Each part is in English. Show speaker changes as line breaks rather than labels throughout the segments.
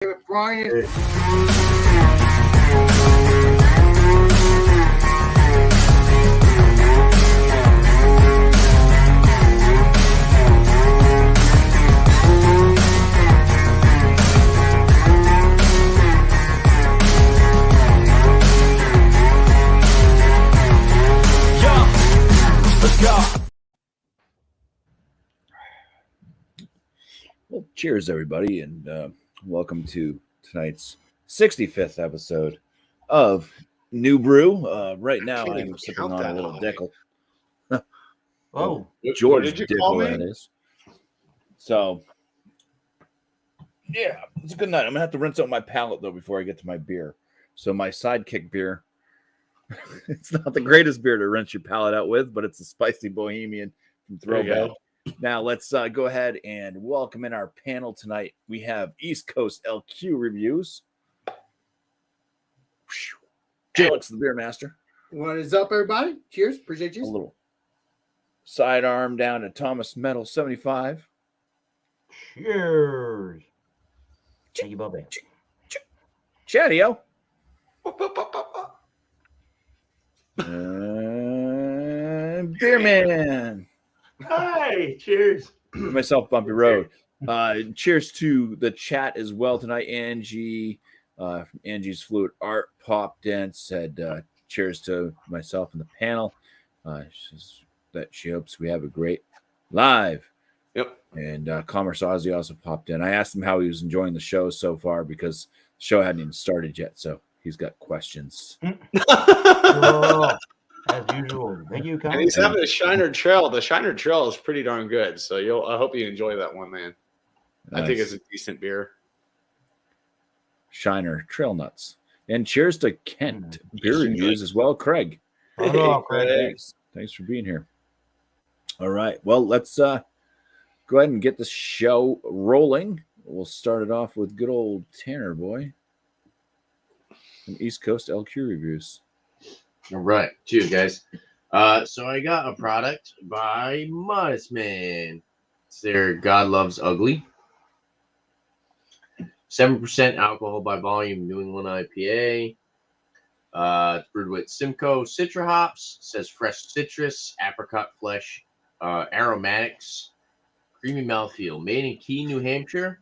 Brian.
Well, cheers, everybody, and welcome to tonight's 65th episode of New Brew. Right now, I'm sipping on a little Dickel.
Oh,
George
did you
Dickel,
call me?
that is. So, yeah, it's a good night. I'm gonna have to rinse out my palate though before I get to my beer. So my sidekick beer, it's not the greatest beer to rinse your palate out with, but it's a spicy Bohemian from Throwback. Now, let's go ahead and welcome in our panel tonight. We have East Coast LQ reviews. Alex, the beer master.
What is up, everybody? Cheers. Appreciate
A
you.
little sidearm down to Thomas Metal 75.
cheers. Thank you, Bubby.
Chatio. Beer man.
Hi, cheers.
Myself, Bumpy Road. Cheers to the chat as well tonight. Angie, Angie's Fluid Art popped in, said cheers to myself and the panel. She hopes we have a great live.
Yep.
And Commerce Ozzy also popped in. I asked him how he was enjoying the show so far because the show hadn't even started yet, so he's got questions.
Oh, as usual. Thank you,
And he's having a Shiner Trail. The Shiner Trail is pretty darn good. So I hope you enjoy that one, man. I think it's a decent beer.
Shiner Trail Nuts. And cheers to Kent beer reviews as well, Craig.
Hello, Craig.
Thanks for being here. All right. Well, let's go ahead and get the show rolling. We'll start it off with good old Tanner Boy from East Coast LQ reviews.
All right. Cheers, guys. So I got a product by Modest Man. It's their God Loves Ugly. 7% alcohol by volume, New England IPA. It's brewed with Simcoe Citra hops. It says fresh citrus, apricot flesh, aromatics, creamy mouthfeel. Made in Key, New Hampshire.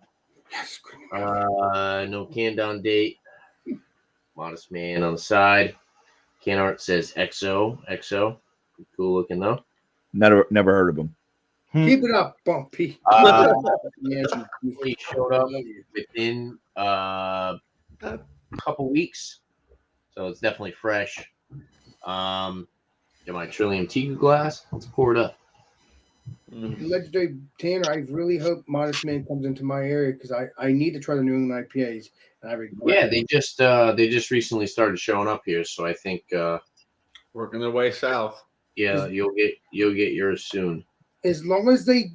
Yes.
No canned on date. Modest Man on the side. Can art says XO. Cool looking though.
Never heard of them.
Keep it up, Bumpy.
Yeah, he showed up within a couple weeks, so it's definitely fresh. Get my Trillium Tea glass. Let's pour it up.
Legendary Tanner, I really hope Modest Man comes into my area because I need to try the New England IPAs. And I regret
Yeah,
it.
they just recently started showing up here, so I think
Working their way south.
yeah, you'll get yours soon.
As long as they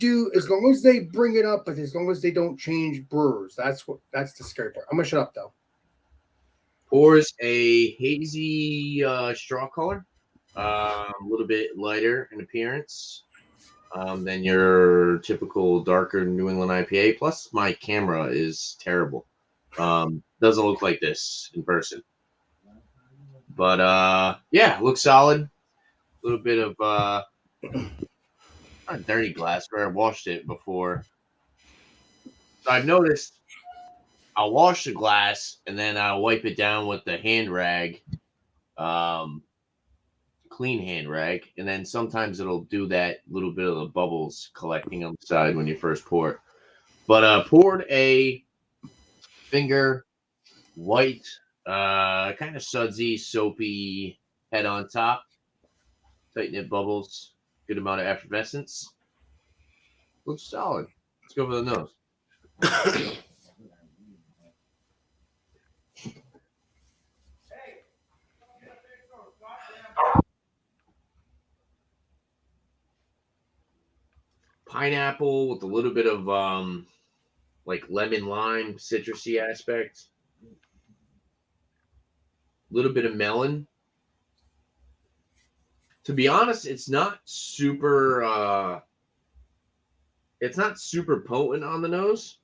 bring it up, but as long as they don't change brewers, that's the scary part. I'm gonna shut up though.
Pours a hazy straw color, a little bit lighter in appearance than your typical darker New England IPA. Plus, my camera is terrible. Doesn't look like this in person. But yeah, looks solid. A little bit of not dirty glass where I washed it before. So I've noticed I'll wash the glass and then I'll wipe it down with the hand rag, clean hand rag, and then sometimes it'll do that little bit of the bubbles collecting on the side when you first pour it. But poured a finger white, kind of sudsy, soapy head on top, tight knit bubbles. Good amount of effervescence. Looks solid. Let's go for the nose. Pineapple with a little bit of like lemon lime citrusy aspect. A little bit of melon. To be honest, it's not super potent on the nose.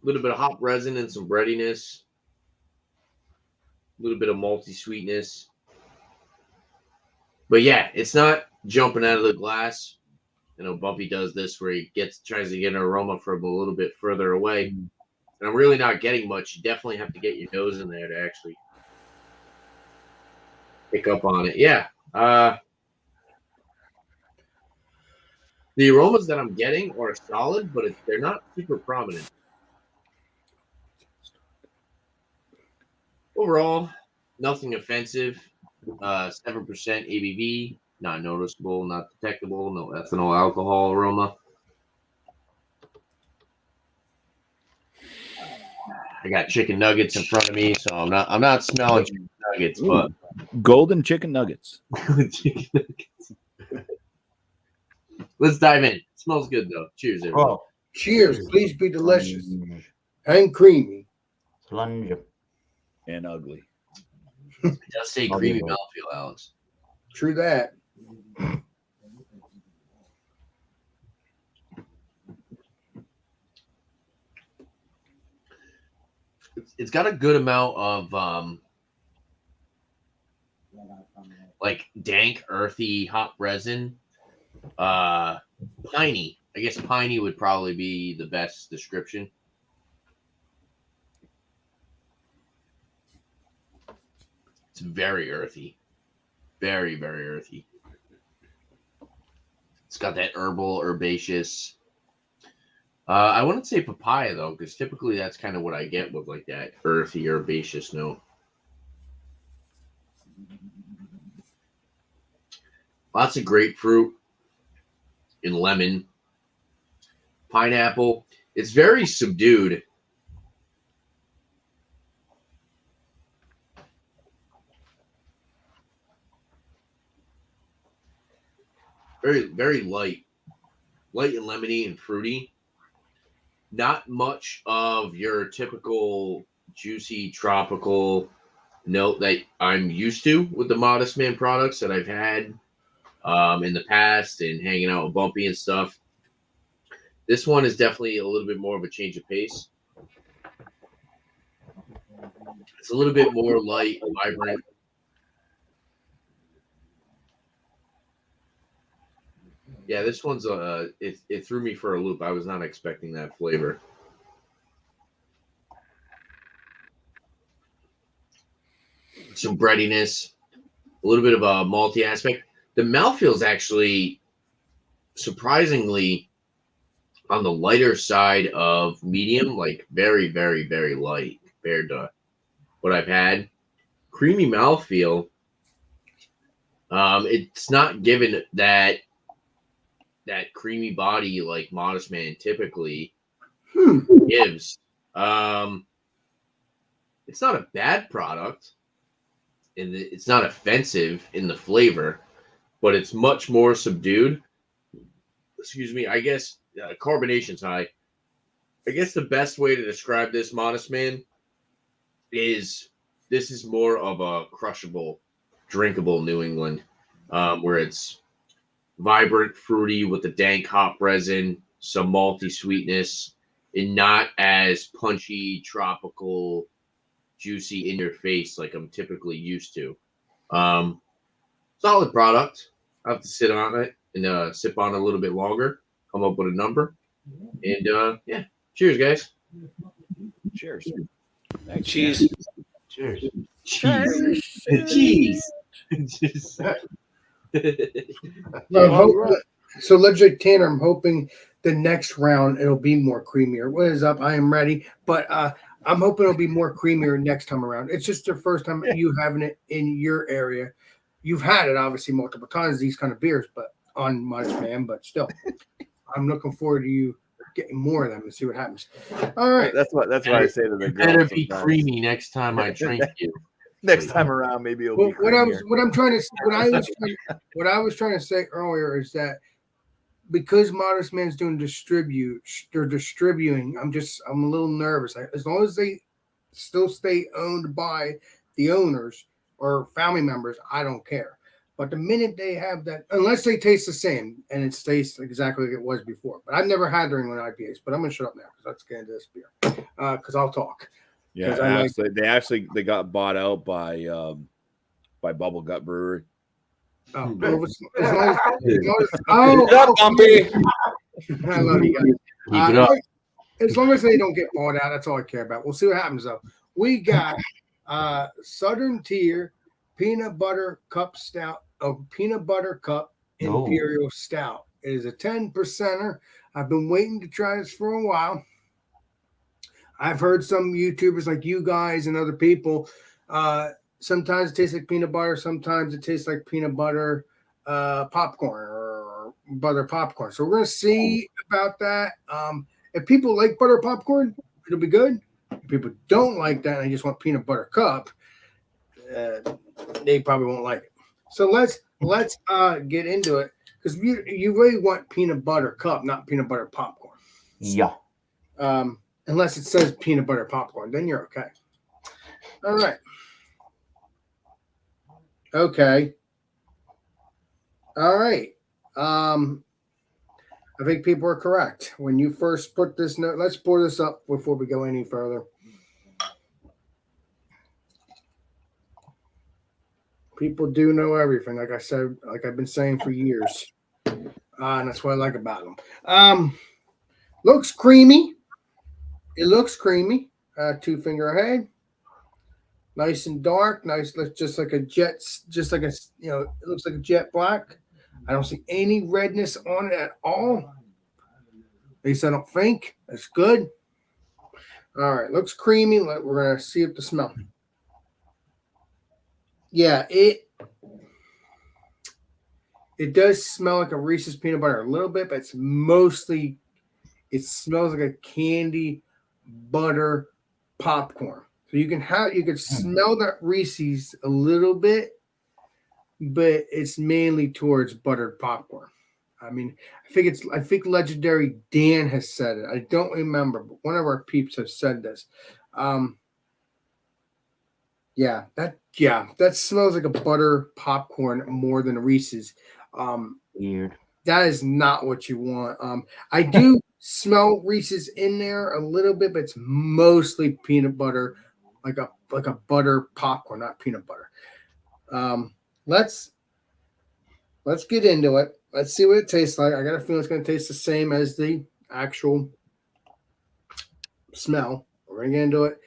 A little bit of hop resin and some breadiness. A little bit of malty sweetness. But yeah, it's not jumping out of the glass. You know, BuMpY does this where he tries to get an aroma from a little bit further away. And I'm really not getting much. You definitely have to get your nose in there to actually pick up on it. Yeah. The aromas that I'm getting are solid, but they're not super prominent. Overall, nothing offensive. 7% ABV, not noticeable, not detectable, no ethanol alcohol aroma. I got chicken nuggets in front of me, so I'm not smelling chicken nuggets, but
golden chicken nuggets.
chicken nuggets. Let's dive in. It smells good though. Cheers, everyone.
Oh,
Cheers. Please be delicious and creamy.
Slunge.
And ugly.
Just say creamy mouthfeel, Alex.
True that.
It's got a good amount of like dank, earthy hop resin. Piney. I guess piney would probably be the best description. It's very earthy. Very, very earthy. It's got that herbal, herbaceous. I wouldn't say papaya, though, because typically that's kind of what I get with like that earthy, herbaceous note. Lots of grapefruit and lemon. Pineapple. It's very subdued. Very, very light. Light and lemony and fruity. Not much of your typical juicy tropical note that I'm used to with the Modest Man products that I've had in the past and hanging out with BuMpY and stuff. This one is definitely a little bit more of a change of pace. It's a little bit more light, vibrant. Yeah, this one's it threw me for a loop. I was not expecting that flavor. Some breadiness, a little bit of a malty aspect. The mouthfeel is actually surprisingly on the lighter side of medium, like very, very, very light compared to what I've had. Creamy mouthfeel. It's not given that creamy body like Modest Man typically gives. It's not a bad product, and it's not offensive in the flavor, but it's much more subdued. Excuse me. I guess carbonation's high. I guess the best way to describe this Modest Man is this is more of a crushable, drinkable New England, where it's vibrant, fruity with the dank hop resin, some malty sweetness, and not as punchy, tropical, juicy in your face like I'm typically used to. Solid product. I have to sit on it and sip on it a little bit longer, come up with a number. And yeah, cheers, guys.
Cheers.
Cheese.
Cheers.
Cheese. Cheese.
So Legislative Tanner, I'm hoping the next round it'll be more creamier. What is up? I am ready, but I'm hoping it'll be more creamier next time around. It's just the first time you having it in your area. You've had it obviously multiple times, these kind of beers, but on Modest Man, but still, I'm looking forward to you getting more of them and see what happens. All right,
That's what I say to the girls.
Better be
sometimes.
creamy next time I drink you.
Next time around, maybe it'll be
what I was trying to say earlier is that because Modest Man's doing they're distributing. I'm a little nervous. As long as they still stay owned by the owners or family members, I don't care. But the minute they have that, unless they taste the same and it tastes exactly like it was before. But I've never had New England IPAs. But I'm gonna shut up now because let's get into this beer. Because I'll talk.
Yeah, they got bought out by Bubble Gut Brewery.
Oh,
Shut up, BuMpy.
I love you guys.
Keep it up.
As long as they don't get bought out, that's all I care about. We'll see what happens though. We got Southern Tier Peanut Butter Cup Stout, Peanut Butter Cup Imperial Stout. It is a 10%er. I've been waiting to try this for a while. I've heard some YouTubers like you guys and other people. Sometimes it tastes like peanut butter. Sometimes it tastes like peanut butter popcorn or butter popcorn. So we're going to see about that. If people like butter popcorn, it'll be good. If people don't like that and they just want peanut butter cup, they probably won't like it. So let's get into it because you really want peanut butter cup, not peanut butter popcorn.
Yeah.
Unless it says peanut butter popcorn, then you're okay. All right. Okay. All right. I think people are correct. When you first put this note, let's pour this up before we go any further. People do know everything, like I said, like I've been saying for years. And that's what I like about them. Looks creamy. It looks creamy. 2 finger ahead. Nice and dark. Nice, just like a jet, just like a, it looks like a jet black. I don't see any redness on it at all. At least I don't think. That's good. All right, looks creamy. We're gonna see if the smell. Yeah, it does smell like a Reese's peanut butter a little bit, but it's mostly, it smells like a candy butter popcorn. So you can smell that Reese's a little bit, but it's mainly towards buttered popcorn. I mean, I think Legendary Dan has said it. I don't remember, but one of our peeps has said this. That smells like a butter popcorn more than a Reese's.
Weird.
That is not what you want. I do smell Reese's in there a little bit, but it's mostly peanut butter, like a butter popcorn, not peanut butter. Let's get into it. Let's see what it tastes like. I got a feeling it's going to taste the same as the actual smell. We're going to get into it.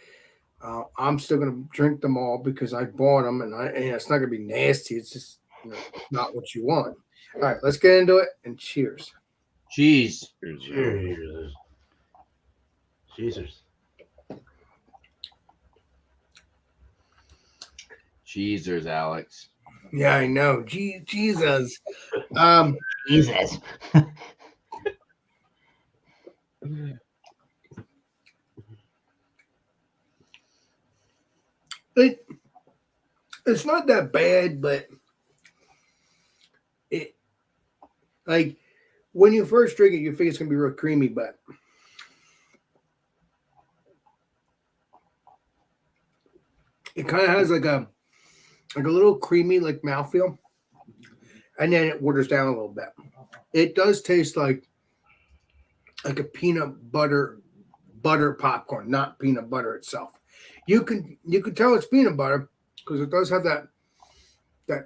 I'm still going to drink them all because I bought them, and it's not going to be nasty. It's just not what you want. All right, let's get into it, and cheers.
Cheese.
Cheers. Jesus.
Cheesers, Alex.
Yeah, I know. Jesus.
Jesus.
It's not that bad, but it, like, when you first drink it, you think it's gonna be real creamy, but it kind of has like a little creamy like mouthfeel, and then it waters down a little bit. It does taste like a peanut butter popcorn, not peanut butter itself. You can tell it's peanut butter because it does have that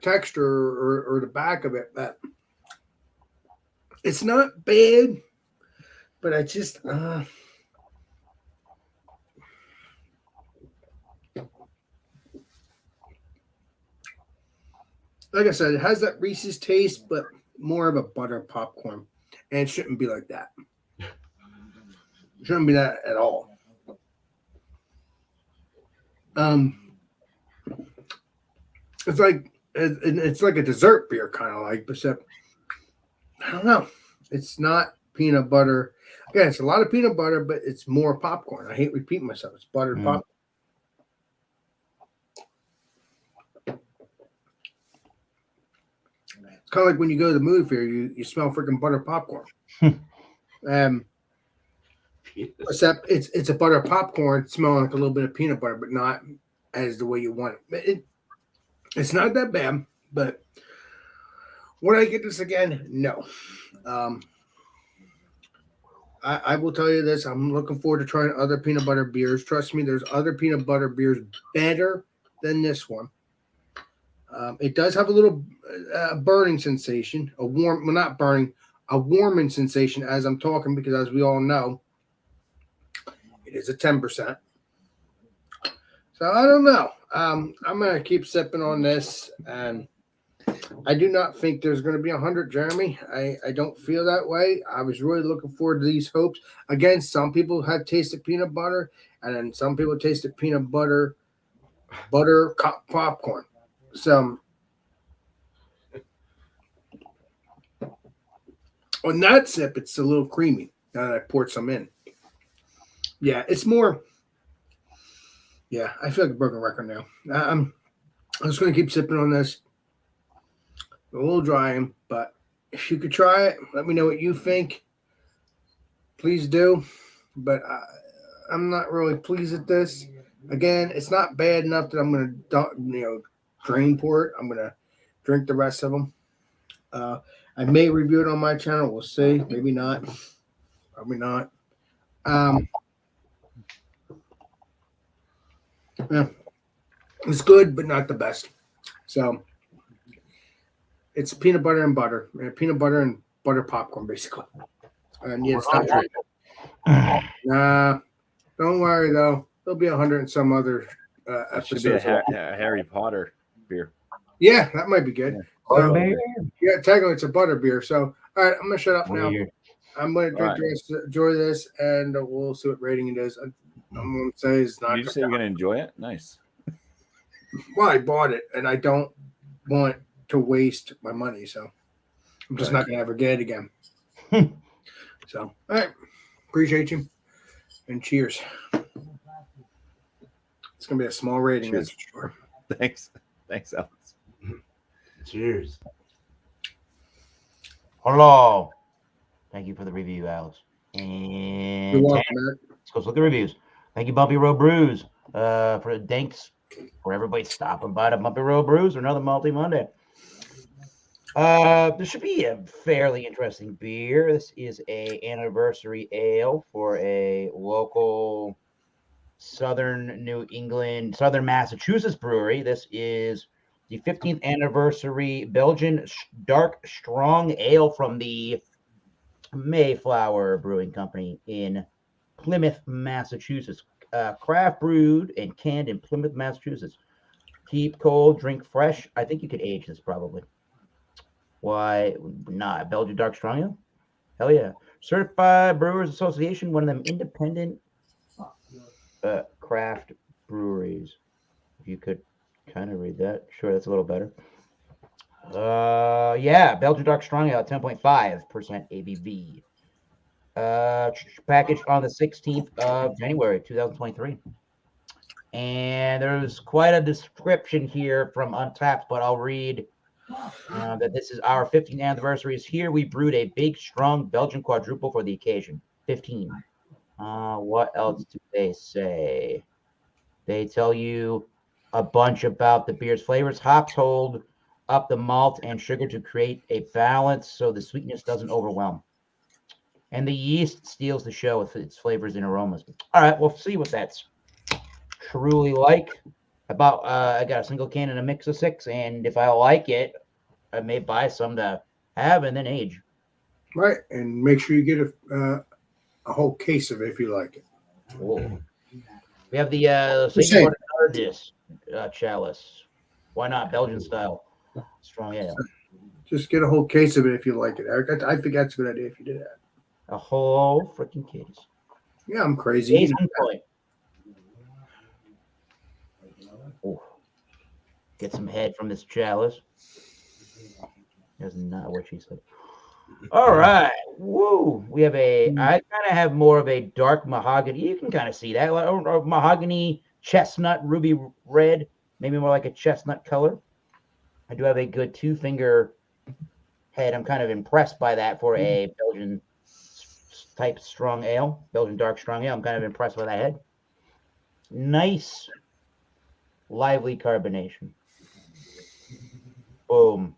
texture or the back of it, but it's not bad. But I just like I said, it has that Reese's taste, but more of a butter popcorn, and it shouldn't be like that. It shouldn't be that at all. It's like a dessert beer, kind of like, except I don't know. It's not peanut butter. Again, it's a lot of peanut butter, but it's more popcorn. I hate repeating myself. It's buttered popcorn. It's kind of like when you go to the movie theater, you smell freaking butter popcorn. Except it's a butter popcorn smelling like a little bit of peanut butter, but not as the way you want it. It's not that bad, but Would I get this again? No. I will tell you this. I'm looking forward to trying other peanut butter beers. Trust me, there's other peanut butter beers better than this one. It does have a little burning sensation, not burning, a warming sensation as I'm talking, because as we all know, it is a 10%. So I don't know. I'm going to keep sipping on this, and I do not think there's going to be 100, Jeremy. I don't feel that way. I was really looking forward to these hopes. Again, some people have tasted peanut butter, and then some people tasted peanut butter popcorn. So on that sip, it's a little creamy. Now that I poured some in. Yeah, it's more. Yeah, I feel like a broken record now. I'm just going to keep sipping on this. A little dry, but if you could try it, let me know what you think. Please do. But I'm not really pleased with this. Again, it's not bad enough that I'm going to, drain pour it. I'm going to drink the rest of them. I may review it on my channel. We'll see. Maybe not. Probably not. Yeah, it's good, but not the best. So it's peanut butter and butter. Peanut butter and butter popcorn, basically. And yeah, it's not good. Nah, don't worry, though. There'll be 100 and some other
It should be
episodes.
a Harry Potter beer.
Yeah, that might be good. So,
Butterbeer.
yeah, technically it's a butter beer. So, all right, I'm going to shut up now.
Weird.
I'm going to drink
All
the rest, enjoy this, and we'll see what rating it is. I'm going to say it's not.
Did you say you're going to enjoy it? Nice.
Well, I bought it, and I don't want to waste my money, so I'm just not going to ever get it again. So, all right. Appreciate you. And cheers. It's going to be a small rating,
Cheers.
that's for sure.
Thanks. Thanks, Alex.
Cheers. Hello. Thank you for the review, Alex. And
You're welcome, man.
let's go look at the reviews. Thank you, Bumpy Road Brews, for thanks for everybody stopping by to Bumpy Road Brews for another Multi Monday. This should be a fairly interesting beer. This is a anniversary ale for a local Southern New England, Southern Massachusetts brewery. This is the 15th anniversary Belgian dark strong ale from the Mayflower Brewing Company in Plymouth, Massachusetts. Craft brewed and canned in Plymouth, Massachusetts. Keep cold, drink fresh. I think you could age this probably. Why not? Belgian dark strong ale? Hell yeah. Certified Brewers Association, one of them independent craft breweries. If you could kind of read that. Sure, that's a little better. Yeah, Belgian dark strong ale, 10.5% ABV. Packaged on the 16th of January, 2023. And there's quite a description here from Untapped, but I'll read that this is our 15th anniversary is here. We brewed a big, strong Belgian quadruple for the occasion. 15. What else do they say? They tell you a bunch about the beer's flavors. Hops hold up the malt and sugar to create a balance so the sweetness doesn't overwhelm. And the yeast steals the show with its flavors and aromas. All right, we'll see what that's truly like. I got a single can and a mix of 6, and if I like it, I may buy some to have and then age.
Right, and make sure you get a whole case of it if you like it.
Cool. We have the
Same.
chalice. Why not Belgian style strong ale?
Just get a whole case of it if you like it, Eric. I think that's a good idea if you did that.
A whole freaking case.
Yeah, I'm crazy.
Case in point. Oh. Get some head from this chalice. That's not what she said. All right. Woo. We have I kind of have more of a dark mahogany. You can kind of see that. Or mahogany, chestnut, ruby red. Maybe more like a chestnut color. I do have a good 2-finger head. I'm kind of impressed by that for a Belgian type strong ale. Belgian dark strong ale. I'm kind of impressed by that head. Nice, lively carbonation. Boom.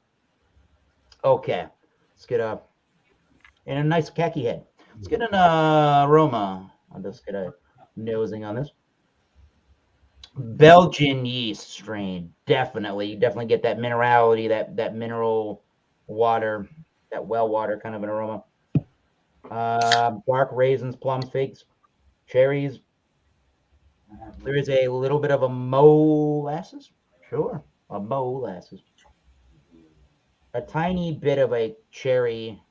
Okay, let's get a nice khaki head. Let's get an aroma. I'll just get a nosing on this. Belgian yeast strain, definitely. You definitely get that minerality, that mineral water, that well water kind of an aroma. Dark raisins, plums, figs, cherries. There is a little bit of a molasses. Sure, a molasses. A tiny bit of a cherry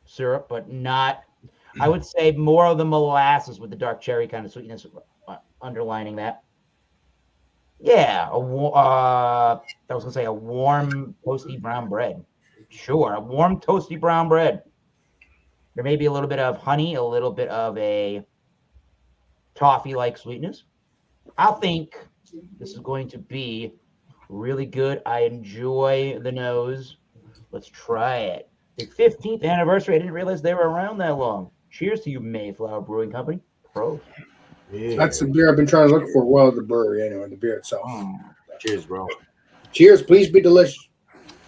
syrup, but not. I would say more of the molasses with the dark cherry kind of sweetness underlining that. Yeah, I was gonna say a warm, toasty brown bread. Sure, a warm, toasty brown bread. There may be a little bit of honey, a little bit of a toffee-like sweetness. I think this is going to be really good. I enjoy the nose. Let's try it. The 15th anniversary. I didn't realize they were around that long. Cheers to you, Mayflower Brewing Company. Pros.
That's the beer I've been trying to look for. Well, the brewery, anyway, the beer itself.
Cheers, bro.
Cheers. Please be delicious.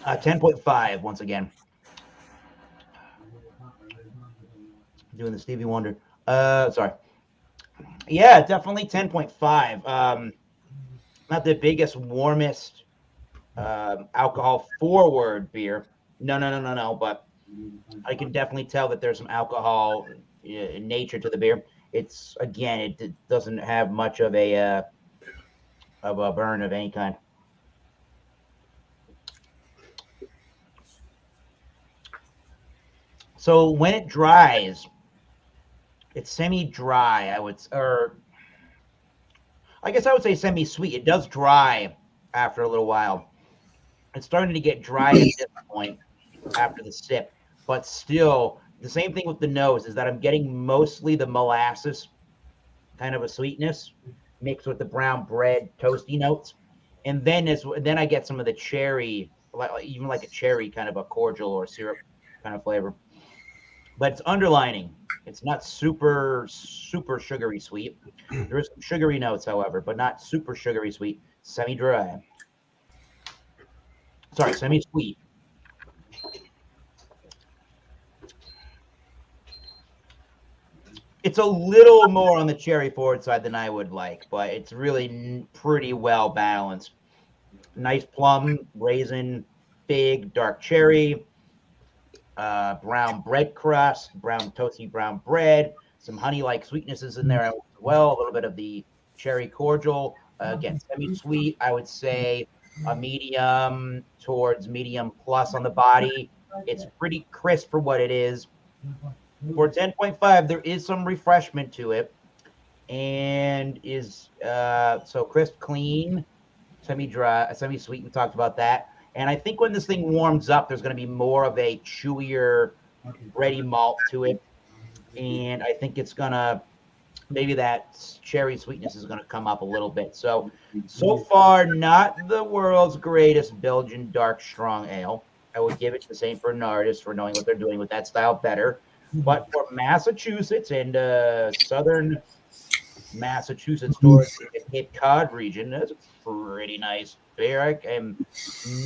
10.5 once again. Doing the Stevie Wonder. Sorry. Yeah, definitely 10.5. Not the biggest, warmest alcohol forward beer. No. But I can definitely tell that there's some alcohol nature to the beer. It's again, it doesn't have much of a burn of any kind. So when it dries, it's semi-dry. I guess I would say semi-sweet. It does dry after a little while. It's starting to get dry at this point after the sip, but still the same thing with the nose is that I'm getting mostly the molasses kind of a sweetness mixed with the brown bread toasty notes, and then I get some of the cherry, even like a cherry kind of a cordial or syrup kind of flavor. But it's underlining. It's not super sugary sweet. There is some sugary notes, however, but not super sugary sweet. Semi-dry. Sorry, semi-sweet. It's a little more on the cherry forward side than I would like, but it's really pretty well balanced. Nice plum, raisin, fig, dark cherry, brown bread crust, brown toasty brown bread, some honey-like sweetnesses in there as well, a little bit of the cherry cordial. Again, semi-sweet, I would say a medium towards medium plus on the body. It's pretty crisp for what it is. For 10.5, there is some refreshment to it, and is so crisp, clean, semi-dry, semi-sweet. We talked about that. And I think when this thing warms up, there's going to be more of a chewier, bready malt to it. And I think it's going to, maybe that cherry sweetness is going to come up a little bit. So far, not the world's greatest Belgian dark strong ale. I would give it to St. Bernardus for knowing what they're doing with that style better. But for Massachusetts and southern Massachusetts towards the Cape Cod region, that's a pretty nice beer. I am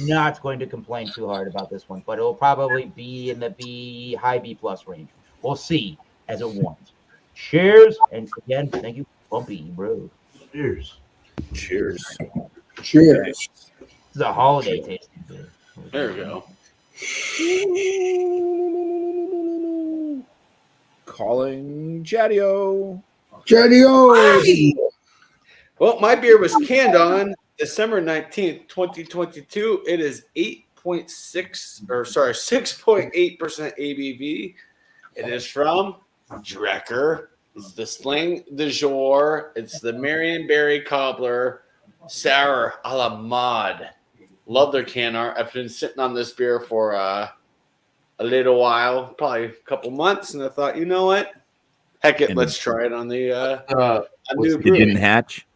not going to complain too hard about this one, but it'll probably be in the high B plus range. We'll see as it warms. Cheers, and again, thank you, BuMpY Brew.
Cheers.
Cheers.
Cheers.
This is a holiday tasting beer.
There we go.
Calling Jadio.
Jadio.
Well, my beer was canned on December 19th, 2022. It is 6.8% ABV. It is from Drecker. It's the Sling de Jour. It's the Marionberry Cobbler Sour a la Mod. Love their can art. I've been sitting on this beer for a little while, probably a couple months, and I thought, you know what? Heck it, let's try it on the new
It
brew.
didn't hatch.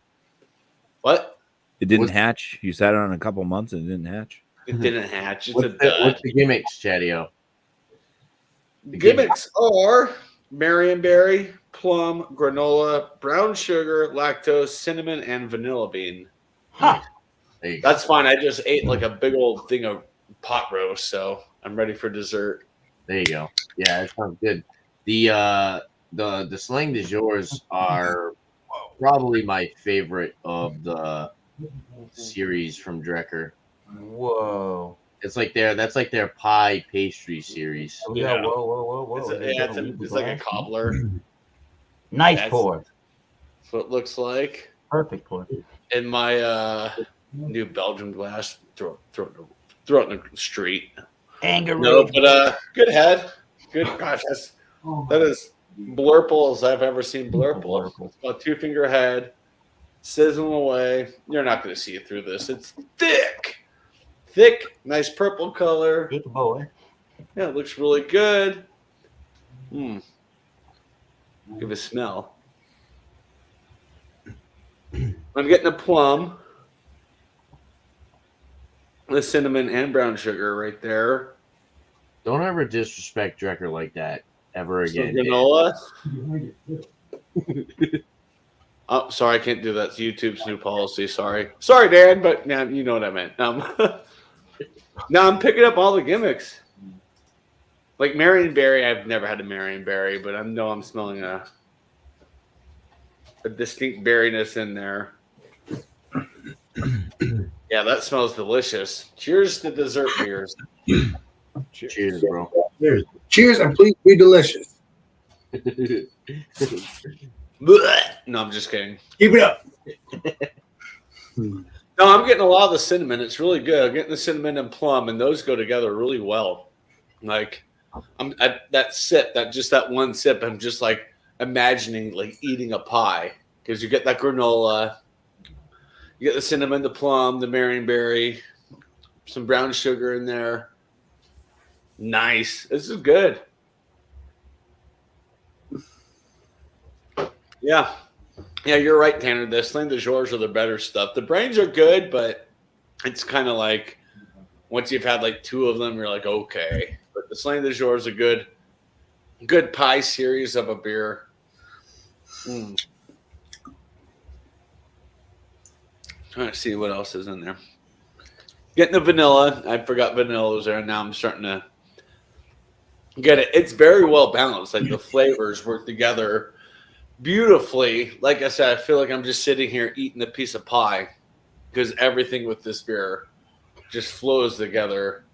What?
It didn't hatch. You sat on it a couple months and it didn't hatch.
It didn't hatch. It's
What's the gimmicks, Chadio?
Gimmicks are Marionberry, plum, granola, brown sugar, lactose, cinnamon, and vanilla bean.
Huh.
There you go.
That's fine. I just ate like a big old thing of pot roast, so I'm ready for dessert.
There you go. Yeah, that sounds good. The Slang de Jours are probably my favorite of the series from Drecker.
Whoa.
It's like that's like their pie pastry series.
We got
Yeah.
whoa.
It's like a cobbler.
Nice
That's-
pour.
That's what it looks like.
Perfect pour.
In my New Belgium glass, throw it in the street.
Anger
No,
rage.
but good head. Good. Gosh, that is blurple as I've ever seen blurple. It's about 2-finger head, sizzling away. You're not going to see it through this. It's thick, nice purple color.
Good boy.
Yeah, it looks really good. Give it a smell. I'm getting a plum, the cinnamon and brown sugar right there.
Don't ever disrespect Drecker like that ever
Some
again.
granola. Oh, sorry, I can't do that. It's YouTube's new policy. Sorry, Dan, but now you know what I meant. Now I'm picking up all the gimmicks. Like Marionberry, I've never had a Marionberry, but I know I'm smelling a distinct berryness in there. Yeah, that smells delicious. Cheers to dessert beers.
Cheers, bro.
Cheers and please be delicious.
No, I'm just kidding.
Keep it up.
No, I'm getting a lot of the cinnamon. It's really good. I'm getting the cinnamon and plum, and those go together really well. Like, that one sip, I'm just like imagining like eating a pie because you get that granola, you get the cinnamon, the plum, the marionberry, some brown sugar in there. Nice. This is good. Yeah. Yeah, you're right, Tanner. The Sling de Jours are the better stuff. The brains are good, but it's kind of like once you've had like 2 of them, you're like, okay. But the Sling de Jours is a good pie series of a beer. Trying to see what else is in there. Getting the vanilla. I forgot vanilla was there, and now I'm starting to get it. It's very well balanced. Like the flavors work together beautifully. Like I said, I feel like I'm just sitting here eating a piece of pie because everything with this beer just flows together.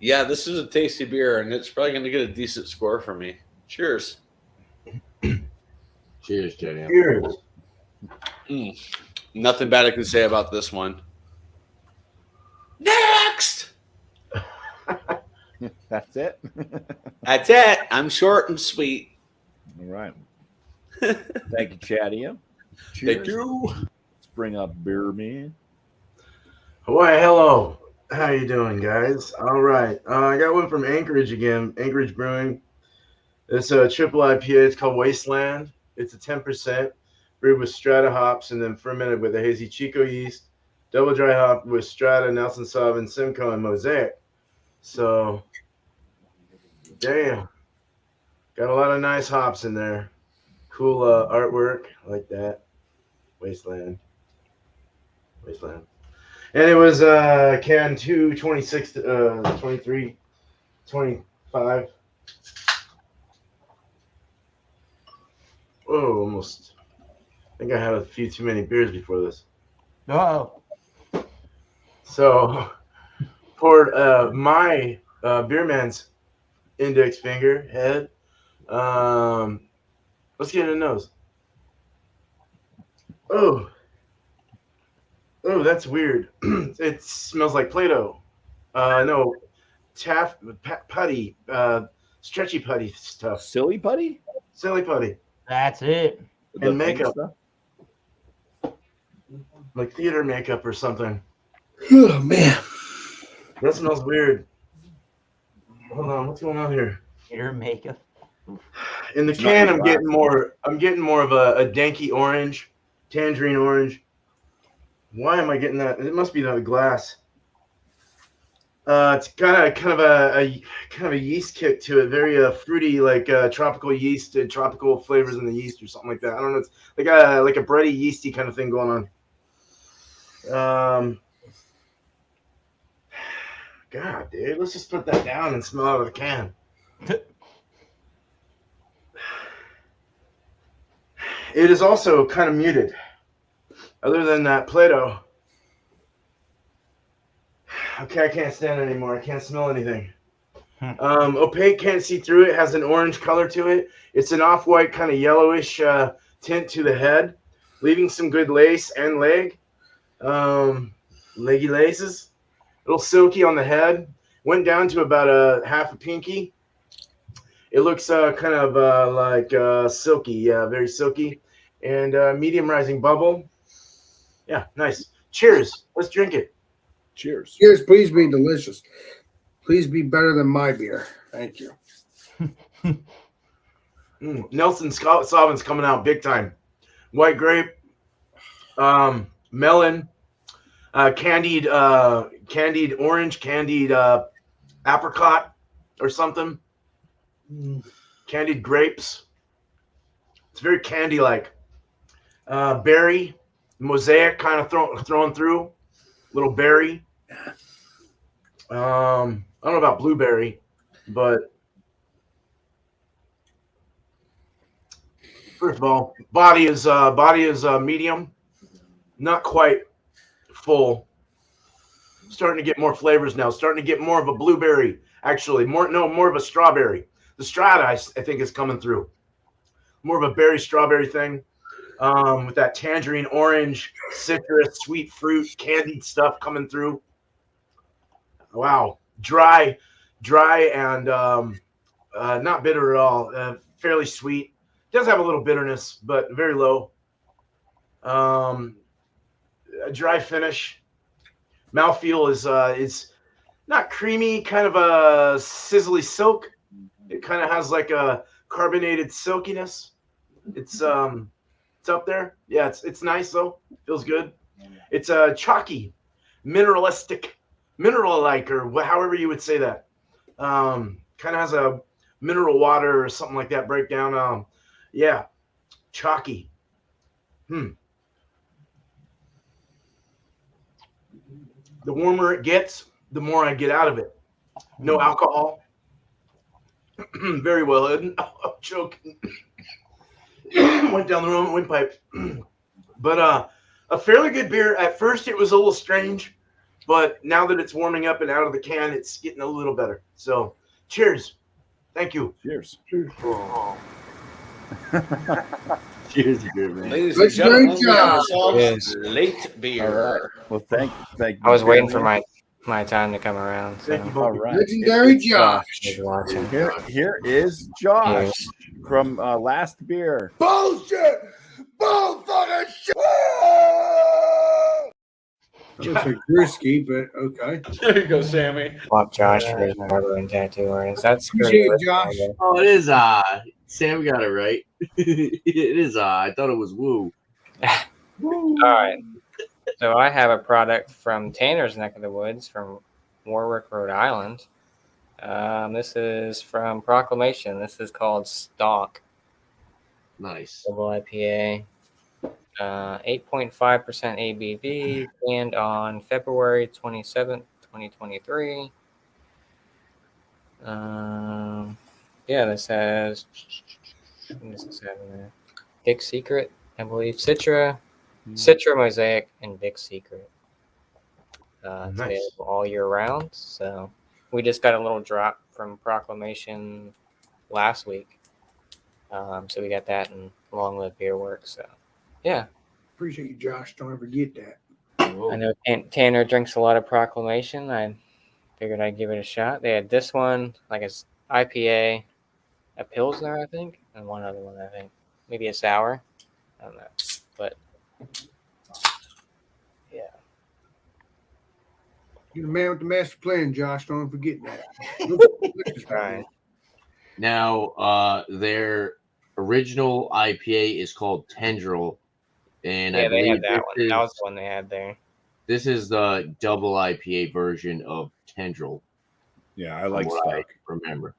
Yeah, this is a tasty beer, and it's probably going to get a decent score from me. Cheers.
Cheers, Jenny.
Cheers.
Nothing bad I can say about this one. Next!
That's it.
That's it. I'm short and sweet.
All right. Thank you, Chadia. Cheers.
Thank you.
Let's bring up Beer Man.
Why, hello. How you doing, guys? All right. I got one from Anchorage again. Anchorage Brewing. It's a triple IPA. It's called Wasteland. It's a 10%. Brewed with Strata hops and then fermented with a hazy Chico yeast. Double dry hop with Strata, Nelson Sauvin, Simcoe, and Mosaic. So, damn. Got a lot of nice hops in there. Cool artwork. I like that. Wasteland. And it was can 2, 26, 23, 25. Oh, almost. I think I had a few too many beers before this.
Uh-oh.
So, poured my beer man's index finger head. Let's get in the nose. Oh, that's weird. It smells like Play-Doh. No, putty, stretchy putty stuff.
Silly Putty?
Silly putty.
That's it.
The
And
pink
makeup.
stuff?
Like theater makeup or something.
Oh, man.
That smells weird. Hold on, what's going on here?
Your makeup.
In the
It's
can,
not
I'm getting more of a danky orange, tangerine orange. Why am I getting that? It must be the glass. It's got a kind of a yeast kick to it, very fruity, like tropical yeast, tropical flavors in the yeast or something like that. I don't know. It's like a bready, yeasty kind of thing going on. God, dude, let's just put that down and smell out of the can. It is also kind of muted. Other than that, Play-Doh. Okay, I can't stand it anymore. I can't smell anything. Opaque, can't see through it. Has an orange color to it. It's an off-white, kind of yellowish tint to the head, leaving some good lace and leg. Leggy laces. A little silky on the head. Went down to about a half a pinky. It looks kind of like silky. Yeah, very silky. And medium rising bubble. Yeah, nice. Cheers. Let's drink it.
Cheers.
Cheers, please be delicious. Please be better than my beer. Thank you.
Nelson Sauvin's coming out big time. White grape, melon, candied orange, candied apricot or something. Candied grapes. It's very candy-like. Berry, mosaic kind of thrown through. Little berry. I don't know about blueberry, but first of all, body is medium, not quite full. Starting to get more flavors now. Starting to get more of a blueberry, actually. More of a strawberry. The strata, I think, is coming through. More of a berry strawberry thing, with that tangerine, orange, citrus, sweet fruit, candied stuff coming through. Wow, dry, and not bitter at all. Fairly sweet. Does have a little bitterness, but very low. A dry finish. Mouthfeel is not creamy, kind of a sizzly silk. It kind of has like a carbonated silkiness. It's up there. Yeah, it's nice though. Feels good. It's chalky, mineral-like, or however you would say that. Kind of has a mineral water or something like that breakdown. Yeah, chalky. The warmer it gets, the more I get out of it. No alcohol. Very well hidden. I'm joking. Went down the wrong windpipe. But a fairly good beer. At first, it was a little strange, but now that it's warming up and out of the can, it's getting a little better. So, cheers. Thank you.
Cheers.
Cheers, beer man.
Ladies and
Let's
gentlemen,
drink,
we have
Josh.
ourselves
Yes.
late beer.
All right. Well, thank you.
I was waiting for my time to come around. So
Thank you,
All
Bumpy.
right.
Legendary
It's,
Josh.
just watching.
Here is Josh from Last Beer.
Bullshit! Bull fucking shit! Looks like Risky, but okay.
There you go, Sammy.
Swap Josh for his barber and tattoo artist. That's
Appreciate
pretty
it, Josh.
Oh, it is Sam got it right. It is I thought it was woo.
All right. So I have a product from Tanner's neck of the woods from Warwick, Rhode Island. This is from Proclamation. This is called Stalk
Nice.
Double IPA. 8.5% ABV, canned on February 27th, 2023. This has what does this have in there? Big Secret, I believe. Citra Mosaic, and Big Secret. It's
Nice.
available all year round. So we just got a little drop from Proclamation last week. So we got that and Long Live Beer Works. So yeah.
Appreciate you, Josh. Don't ever get that.
I know Tanner drinks a lot of Proclamation. I figured I'd give it a shot. They had this one, like a IPA, a Pilsner, I think, and one other one, I think. Maybe a sour. I don't know. But, yeah.
You're the man with the master plan, Josh. Don't forget that.
Right.
Now, their original IPA is called Tendril, and I
Yeah, they
believe
had that one.
this
That
is,
was the one they had there.
this is the double IPA version of Tendril.
Yeah, I
from
like
what
Stock.
I remember.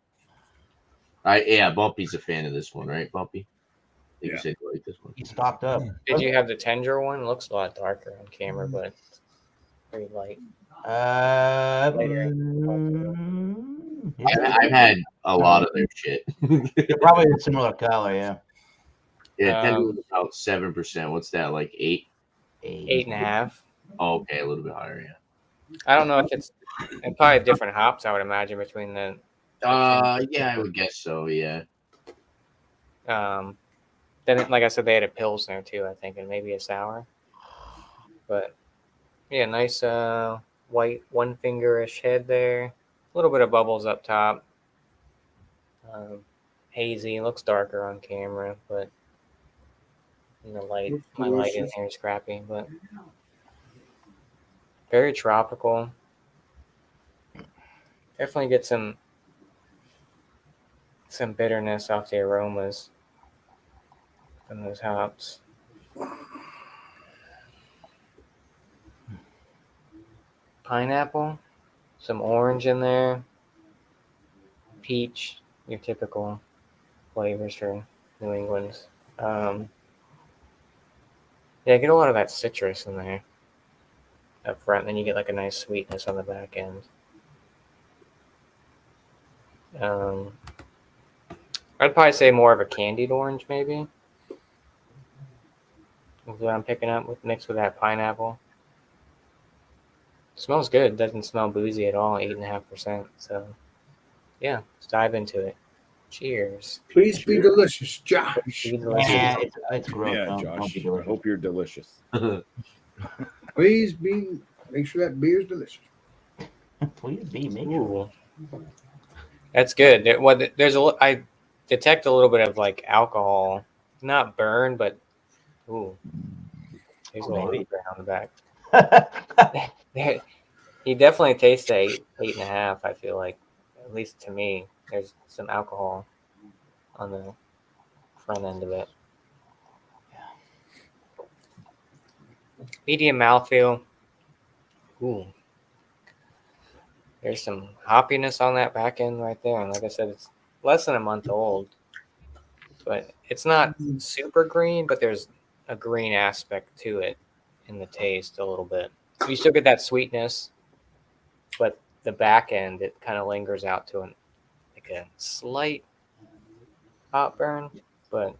Bumpy's a fan of this one, right, Bumpy? I think you said you like this one.
He stocked up.
Did you have the Tendril one? It looks a lot darker on camera, but it's pretty light.
I've had a lot of their shit.
They're probably a similar color, yeah.
Yeah, it was about 7%. What's that, like 8?
8.5.
Oh, okay, a little bit higher, yeah.
I don't know if it's probably different hops. I would imagine between the.
Yeah, I would guess so. Yeah.
Then, like I said, they had a pilsner too, I think, and maybe a sour. But yeah, nice white one fingerish head there. A little bit of bubbles up top. Hazy. Looks darker on camera, but in the light, my light in here is crappy. But very tropical. Definitely get some bitterness off the aromas from those hops. Pineapple, some orange in there, peach, your typical flavors for New England. Yeah, get a lot of that citrus in there up front, then you get like a nice sweetness on the back end. I'd probably say more of a candied orange, maybe. Is what I'm picking up with mixed with that pineapple. Smells good. Doesn't smell boozy at all. 8.5%. So, yeah, let's dive into it. Cheers.
Please be delicious, Josh.
Be delicious.
Yeah, it's gross.
Yeah,
Don't
Josh.
be
I
delicious.
hope you're delicious.
Please make sure that beer is delicious.
Please be me.
Ooh. That's good. I detect a little bit of like alcohol, not burn, but ooh, there's a little bit on the back. You definitely taste the 8.5. I feel like, at least to me, there's some alcohol on the front end of it. Medium mouthfeel. Ooh. There's some hoppiness on that back end right there. And like I said, it's less than a month old. But it's not super green, but there's a green aspect to it in the taste a little bit. You still get that sweetness, but the back end, it kind of lingers out to like a slight hop burn. But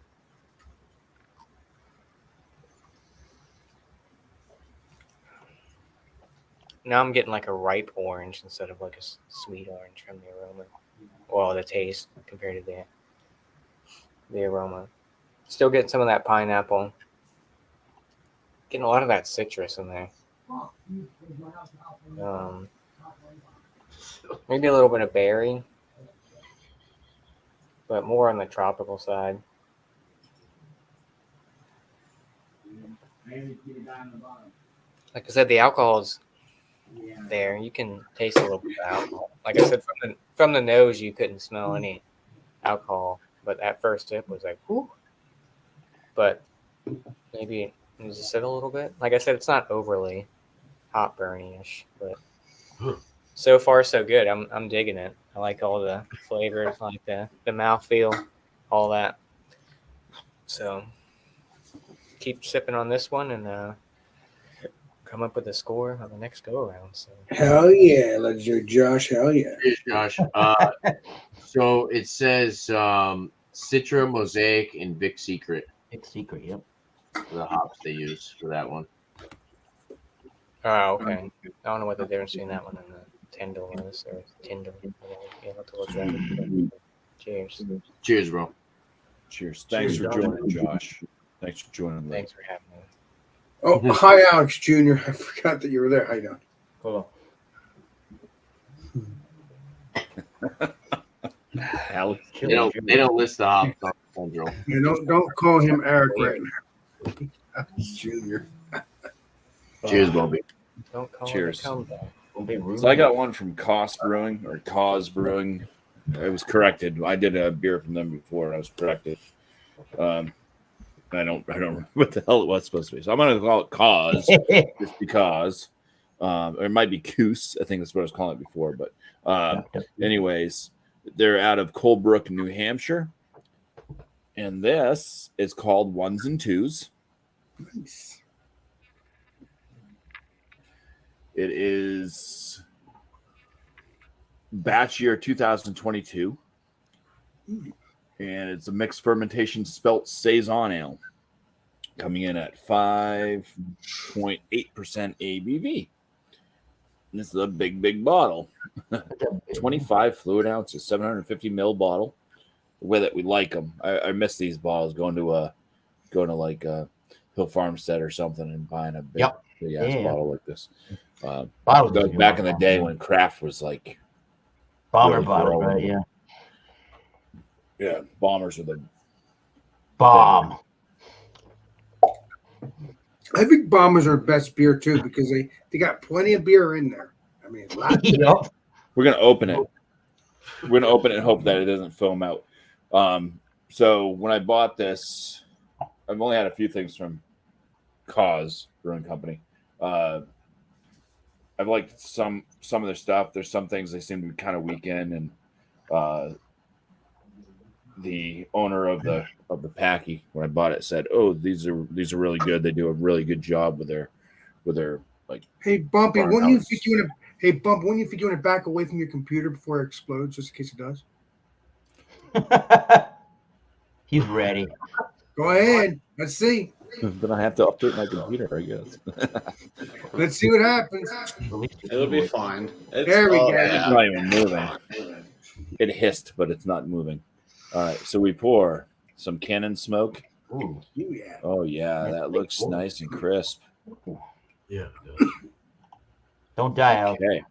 now I'm getting like a ripe orange instead of like a sweet orange from the aroma. Well, the taste compared to the aroma. Still getting some of that pineapple. Getting a lot of that citrus in there. Maybe a little bit of berry, but more on the tropical side. Like I said, the alcohol is there. You can taste a little bit of alcohol. Like I said, from the nose, you couldn't smell any alcohol, but that first sip was like, whoo. But maybe just sit a little bit. Like I said, it's not overly hot burny-ish, but so far so good. I'm digging it. I like all the flavors, I like the mouthfeel, all that. So keep sipping on this one and come up with a score on the next go around. So
Hell yeah, let's do Josh. Hell yeah.
Here's Josh. So it says Citra, Mosaic, and Vic Secret.
Vic Secret, yep.
For the hops they use for that one.
oh, okay. I don't know what the difference between that one and the Tyndall is, or Tyndall. Yeah, let's look at that. Cheers.
Cheers, bro.
Cheers. Thanks for joining, Josh. Thanks for joining.
Thanks for having me.
Oh, hi, Alex Jr. I forgot that you were there. How you doing?
Cool.
Alex.
They don't list the hops on the syndrome.
Yeah, don't call him Eric right now. Alex Jr.
Cheers, Bobby.
Don't call
Cheers.
it a comeback.
So I got one from Cause Brewing or Cause Brewing. It was corrected. I did a beer from them before, and I was corrected. I don't remember what the hell it was supposed to be. So I'm gonna call it Cause just because. Or it might be Coos. I think that's what I was calling it before. But anyways, they're out of Colebrook, New Hampshire, and this is called Ones and Twos.
Nice.
It is batch year 2022. And it's a mixed fermentation spelt Saison Ale, coming in at 5.8% ABV. And this is a big bottle. 25 fluid ounces, 750 ml bottle. The way that we like them. I miss these bottles, going to like Hill Farmstead or something and buying a big ass bottle like this.
Bottles
Back in the day when craft was like
bomber
really
bottle,
growing.
right? Yeah.
Yeah, bombers are the
Bomb.
I think bombers are best beer too because they got plenty of beer in there. I mean, lots.
Yep.
We're gonna open it. We're gonna open it and hope that it doesn't foam out. So when I bought this, I've only had a few things from Cause Brewing Company. I've liked some of their stuff. There's some things they seem to be kind of weak in, and the owner of the Packy, when I bought it, said, "Oh, these are really good. They do a really good job with their like."
Hey, Bumpy,
farmhouse."
wouldn't you think you want to? Hey, Bump, wouldn't you think you want to back away from your computer before it explodes, just in case it does?
He's ready.
Go ahead. Let's see.
Then I have to update my computer, I guess.
Let's see what happens.
It'll be fine.
There we go.
It's not even moving. It hissed, but it's not moving. All right, so we pour some Cannon Smoke.
Ooh.
Yeah.
Oh yeah, that looks nice and crisp.
Yeah.
Don't die out.
Okay.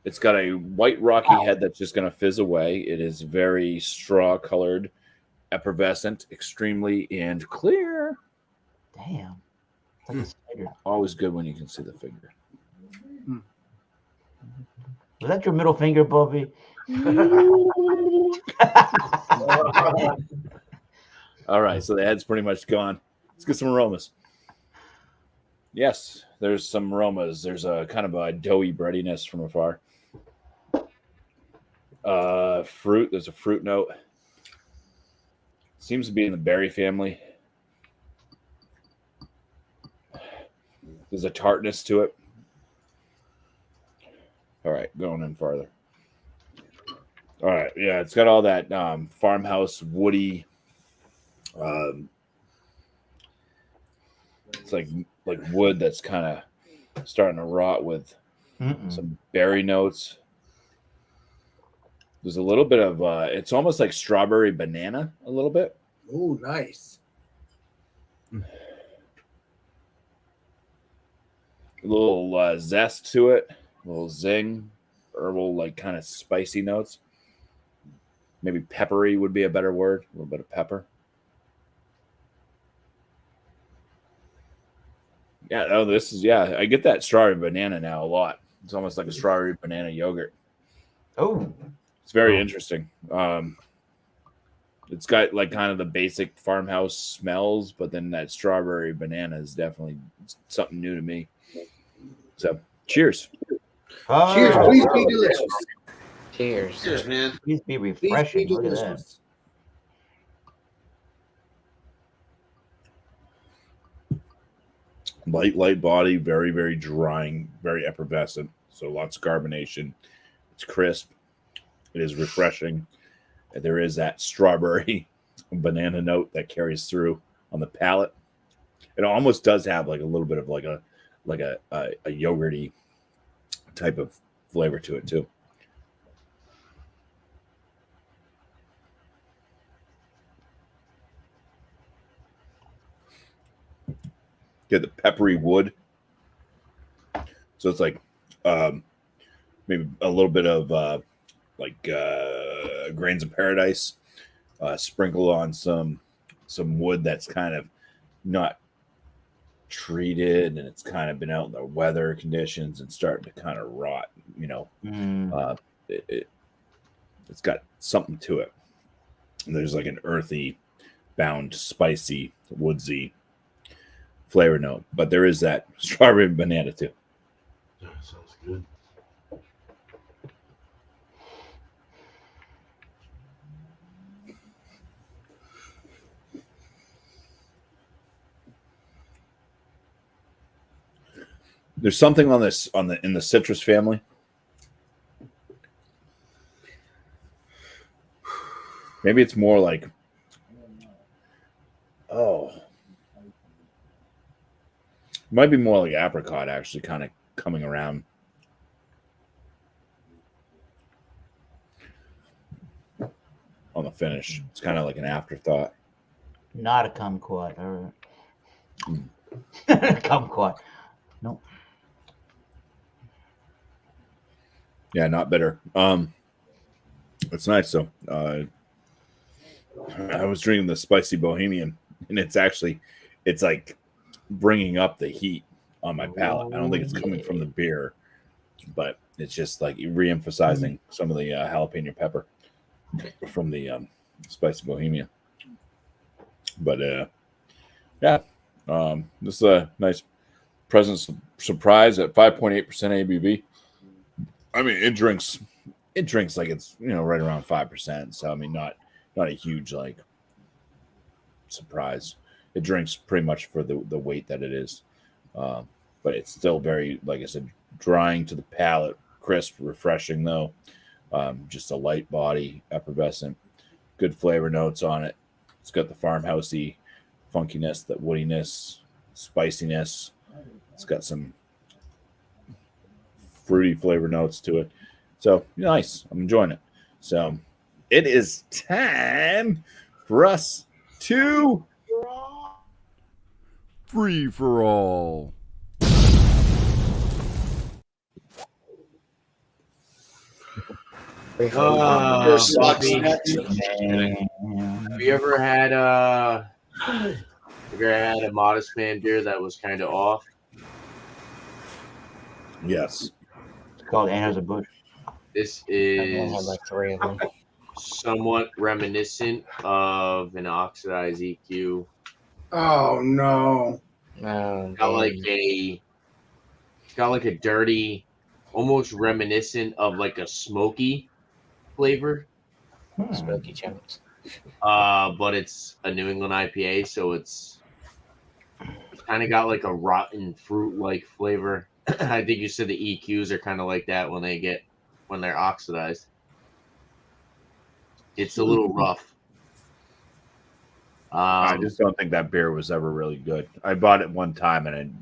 It's got a white rocky head that's just going to fizz away. It is very straw colored, effervescent, extremely and clear.
Damn. It's like a cider.
Always good when you can see the finger.
Was that your middle finger, Bobby?
All right, so the head's pretty much gone. Let's get some aromas. Yes, there's some aromas. There's a kind of a doughy breadiness from afar. Fruit. There's a fruit note. Seems to be in the berry family. There's a tartness to it. All right, going in farther. All right, yeah, it's got all that farmhouse woody. It's like wood that's kind of starting to rot with some berry notes. There's a little bit of it's almost like strawberry banana a little bit.
Oh, nice.
A little zest to it, a little zing, herbal, like kind of spicy notes. Maybe peppery would be a better word. A little bit of pepper. Yeah, oh, this is I get that strawberry banana now a lot. It's almost like a strawberry banana yogurt.
Oh,
It's very interesting. It's got like kind of the basic farmhouse smells, but then that strawberry banana is definitely something new to me. So, cheers.
Cheers. Please be delicious.
Cheers.
Cheers, man.
Please be
Please be
refreshing. Look at that.
delicious.
Light body, very, very drying, very effervescent. So lots of carbonation. It's crisp. It is refreshing. There is that strawberry banana note that carries through on the palate. It almost does have like a little bit of like a yogurty type of flavor to it too. Get the peppery wood. So it's like maybe a little bit of grains of paradise, sprinkle on some wood that's kind of not treated, and it's kind of been out in the weather conditions and starting to kind of rot. It's got something to it. And there's like an earthy, bound, spicy, woodsy flavor note, but there is that strawberry banana too.
Yeah, sounds good.
There's something on this in the citrus family. Maybe it's more like, it might be more like apricot actually kind of coming around. On the finish. It's kind of like an afterthought.
Not a kumquat. All right. Kumquat. Nope.
Yeah, not bitter. It's nice though. I was drinking the spicy bohemian, and it's like bringing up the heat on my palate. I don't think it's coming from the beer, but it's just like re-emphasizing some of the jalapeno pepper from the spicy bohemian. But this is a nice present surprise at 5.8% ABV. I mean, it drinks like it's right around 5%. So I mean, not a huge like surprise. It drinks pretty much for the weight that it is, but it's still very, like I said, drying to the palate, crisp, refreshing though. Just a light body, effervescent, good flavor notes on it. It's got the farmhousey funkiness, that woodiness, spiciness. It's got some fruity flavor notes to it. So nice. I'm enjoying it. So it is time for us to free for all.
First sucks
Bobby,
next.
have you ever had a Modest Man beer that was kind of off?
Yes.
It's called Anheuser-Busch.
This
I had
is
like 3 of them.
somewhat reminiscent of an oxidized EQ.
Oh no.
Oh,
It's got like a dirty, almost reminiscent of like a smoky flavor.
Smoky chunks.
But it's a New England IPA, so it's kind of got like a rotten fruit like flavor. I think you said the EQs are kind of like that when they're oxidized. It's a little rough.
I just don't think that beer was ever really good. I bought it one time, and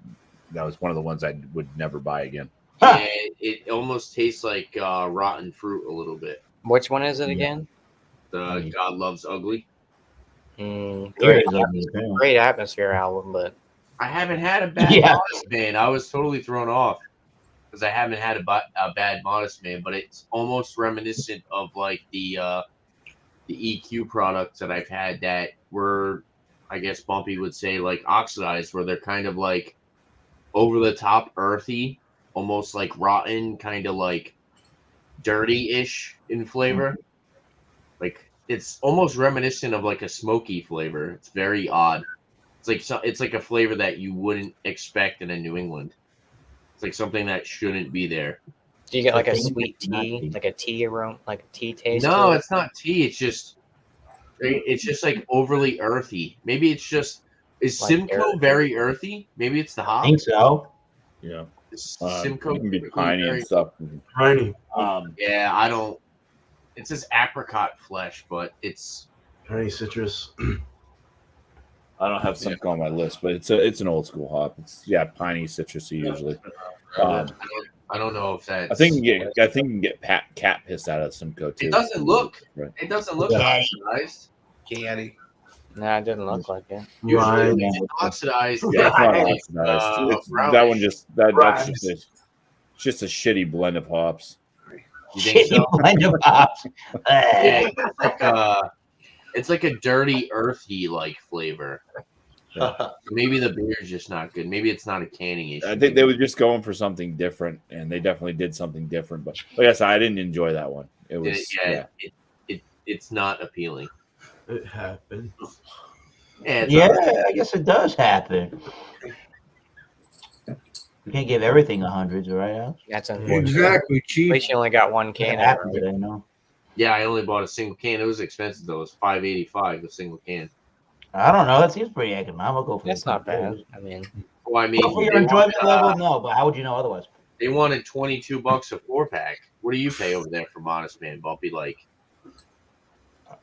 that was one of the ones I would never buy again.
Yeah, it almost tastes like rotten fruit a little bit.
Which one is it again?
The God Loves Ugly.
Great, great atmosphere album, but
I haven't had a bad Modest Man. I was totally thrown off because I haven't had a bad Modest Man, but it's almost reminiscent of like the EQ products that I've had that were, I guess BuMpy would say, like oxidized, where they're kind of like over the top earthy, almost like rotten, kind of like dirty-ish in flavor. Like it's almost reminiscent of like a smoky flavor. It's very odd. It's like a flavor that you wouldn't expect in a New England. It's like something that shouldn't be there.
do you get like a sweet tea, like a tea aroma, like a tea taste?
No,
to it?
it's not tea. It's just like overly earthy. Maybe it's just is
Like
Simcoe
earthy.
very earthy? Maybe it's the
I
hop.
think so.
Yeah.
Is
It
Simcoe
can be
typically
piney
very-
and stuff.
Tiny,
Yeah, I don't. It says apricot flesh, but it's
tiny citrus.
I don't have Simcoe on my list, but it's an old school hop. It's piney, citrusy usually.
I don't know if that's.
I think you can get cat piss out of Simcoe too.
it doesn't look.
Right.
It doesn't look
Yeah.
oxidized.
Candy.
Nah, it didn't look like it.
Usually,
Right.
when it's oxidized.
Yeah, it's not
it's,
oxidized. It's, that
brownish.
one that's
Brownish.
just a shitty blend of hops.
You think so?
Blend of hops.
Yeah, it's like a dirty, earthy like flavor. Maybe the beer is just not good. Maybe it's not a canning issue.
I think they were just going for something different, and they definitely did something different. But like I said, I didn't enjoy that one. It was
It's not appealing.
It happened.
Yeah, it's
Yeah,
not-
I guess it does happen. You can't give everything 100s, right, Alex?
That's unfortunate.
Exactly,
At
Chief.
least you only got one
It
can of it,
happens,
right?
I know.
yeah. I only bought a single can. It was expensive though. It was $5.85 a single can.
I don't know. That seems pretty economical. For
That's
the
not
beer.
bad. I mean,
Well, I mean,
Well, for your
they
enjoyment
wanted,
level, no. But how would you know otherwise?
they wanted $22 a 4-pack. What do you pay over there for Modest Man, Bumpy? Like,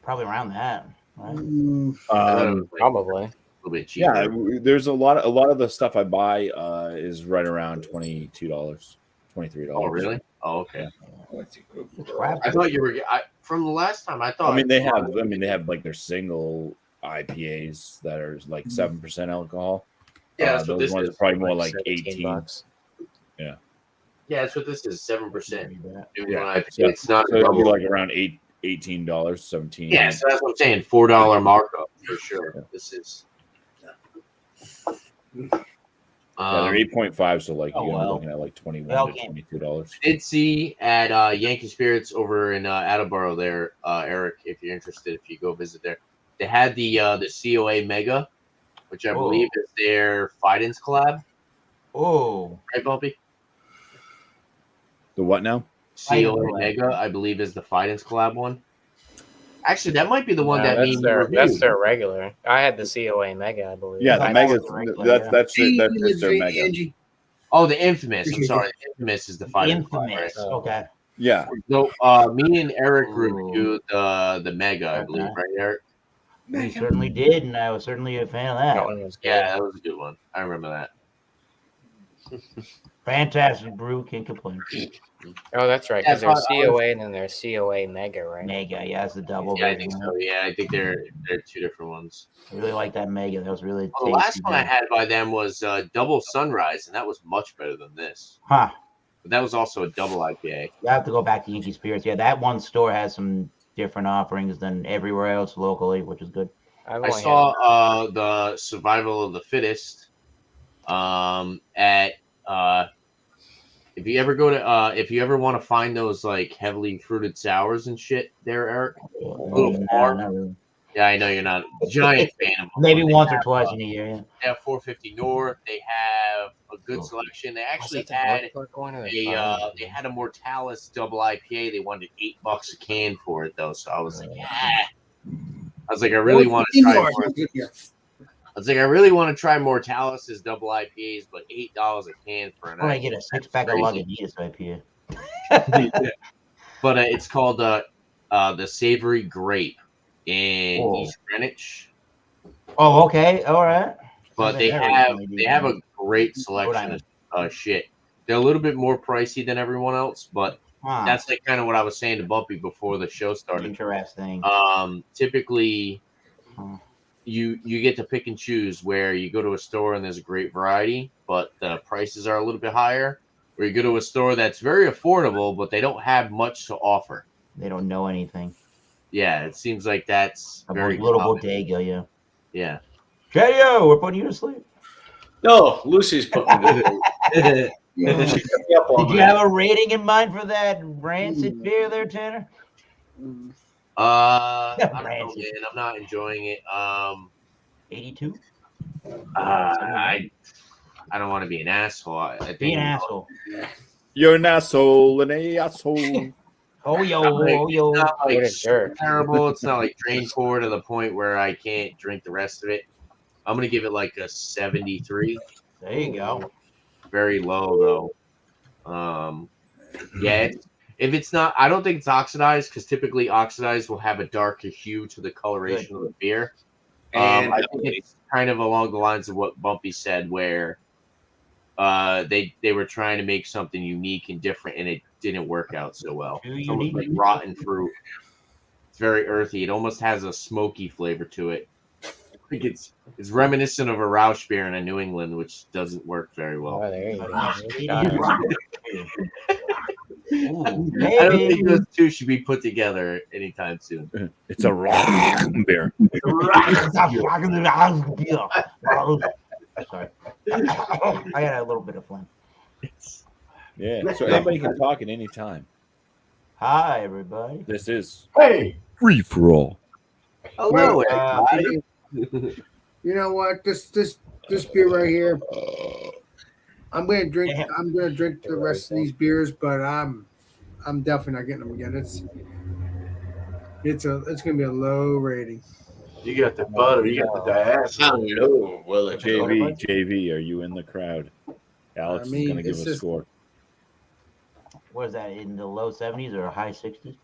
Probably around that, right?
I thought it was like
Probably.
a little bit cheaper.
Yeah, there's a lot of the stuff I buy is right around $22, $23.
Oh, really? Oh, okay.
Crap.
I thought you were from the last time. I thought.
I mean, they have like their single IPAs that are like 7% alcohol.
Yeah, that's what
those
this
ones
is.
are probably more like
17
18.
bucks.
Yeah, that's what this is. 7%.
Yeah,
It's not.
So it'll be
double.
like around $18, 17.
Yeah, so that's what I'm saying. $4 markup for sure.
Yeah.
This is.
Yeah, they're 8.5, so like
Oh,
you're
well.
looking at like $21
Okay.
to $22.
Did see at Yankee Spirits over in Attleboro there, Eric, if you're interested, if you go visit there, they had the COA Mega, which I believe is their Fidens collab.
Oh,
Right, Bumpy?
The what now?
COA Mega, I believe, is the Fidens collab one. Actually, that might be the one
No,
that means
that's their regular. I had the COA Mega, I believe.
Yeah, the
That's
Mega.
the regular,
That's just their Mega.
Angie.
Oh, the Infamous. I'm sorry, the Infamous is the Fidens collab. Right?
infamous. Okay.
Yeah,
So, me and Eric
Ooh.
reviewed the Mega, I believe,
Okay.
right, Eric?
We certainly did, and I was certainly a fan of
That
that.
one was good.
Yeah, that was a good one. I remember that.
Fantastic brew, can't complain.
Oh, that's right.
Yeah,
Because there's
I was-
COA and then there's COA Mega, right?
Mega, yeah, it's the double.
Yeah, I think so. Yeah, I think they're two different ones.
I really like that Mega. That was really
Well, the last
tasty.
one I had by them was Double Sunrise, and that was much better than this.
Huh.
But that was also a double IPA.
You have to go back to Yankee Spirits. Yeah, that one store has some different offerings than everywhere else locally, which is good.
I've
I
only
saw the Survival of the Fittest at if you ever go to if you ever want to find those like heavily fruited sours and shit there, Eric. Little
No,
farm.
not really.
Yeah, I know you're not a giant fan of them.
Maybe
but they
once or
have,
twice in a year. Yeah.
They have 450 North. They have a good selection. They actually had they had a Mortalis double IPA. They wanted $8 a can for it though. So I was like, I was like, I really want to try more. I was like, I really want to try Mortalis's double IPAs, but $8 a can for an
When I
IPA.
get a 6-pack of Lagunitas IPA.
But it's called the Savory Grape in East Greenwich.
Oh, okay, all right.
But they have a great selection of shit. They're a little bit more pricey than everyone else, but that's like kind of what I was saying to Bumpy before the show started.
Interesting.
Typically, you get to pick and choose where you go to a store and there's a great variety, but the prices are a little bit higher. Or you go to a store that's very affordable, but they don't have much to offer.
They don't know anything.
Yeah, it seems like that's
A
very
little
common.
bodega, yeah.
Yeah.
J.O., we're putting you to sleep.
No, Lucy's putting me to sleep. She kept me up all
Did you
night.
have a rating in mind for that rancid beer there, Tanner?
I don't know,
Rancid.
man. I'm not enjoying it.
82?
I don't want to be an asshole. I think
Be an asshole.
you're an asshole, an asshole.
Oh, yo,
It's
oh, yo.
not like
What a
super
jerk.
terrible. It's not like drain pour to the point where I can't drink the rest of it. I'm gonna give it like a 73.
There you go.
Very low though. Yeah. If it's not, I don't think it's oxidized because typically oxidized will have a darker hue to the coloration of the beer.
And
I think it's kind of along the lines of what Bumpy said, where they were trying to make something unique and different, and it didn't work out so well.
Too
It's almost
unique.
like rotten fruit. It's very earthy. It almost has a smoky flavor to it. I think it's reminiscent of a Rausch beer in a New England, which doesn't work very well.
Oh, there you go.
Ooh,
I don't
maybe.
think those two should be put together anytime soon.
It's a wrong beer.
Sorry. I got a little bit of phlegm.
Yeah. So anybody can talk at any time.
Hi, everybody.
This is
Hey,
free for all.
Hello,
everybody.
You know what? This beer right here. I'm gonna drink the rest of these beers, but I'm definitely not getting them again. It's gonna be a low rating.
You got the butter. You got the diacetyl.
Hello, Willard.
JV, are you in the crowd? Alex
I
is
mean,
going to give
it's
a
just-
score.
What is that, in the low 70s or high 60s?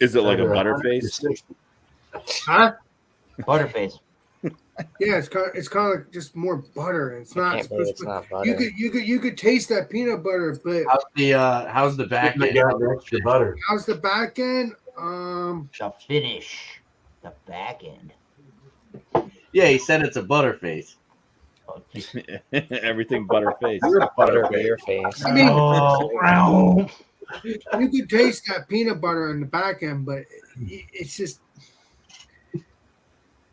Is it like a
100 to
butterface?
60.
Huh?
Butterface.
Yeah, it's kind of like just more butter. It's
I
not
can't believe
supposed
it's
to.
not butter.
You could taste that peanut butter, but
How's the back
I
end?
got the extra butter.
how's the back end?
The finish. The back end.
Yeah, he said it's a butterface.
Oh, geez.
Everything butterface.
Butter for your face.
I mean,
Oh,
you could taste that peanut butter on the back end, but it's just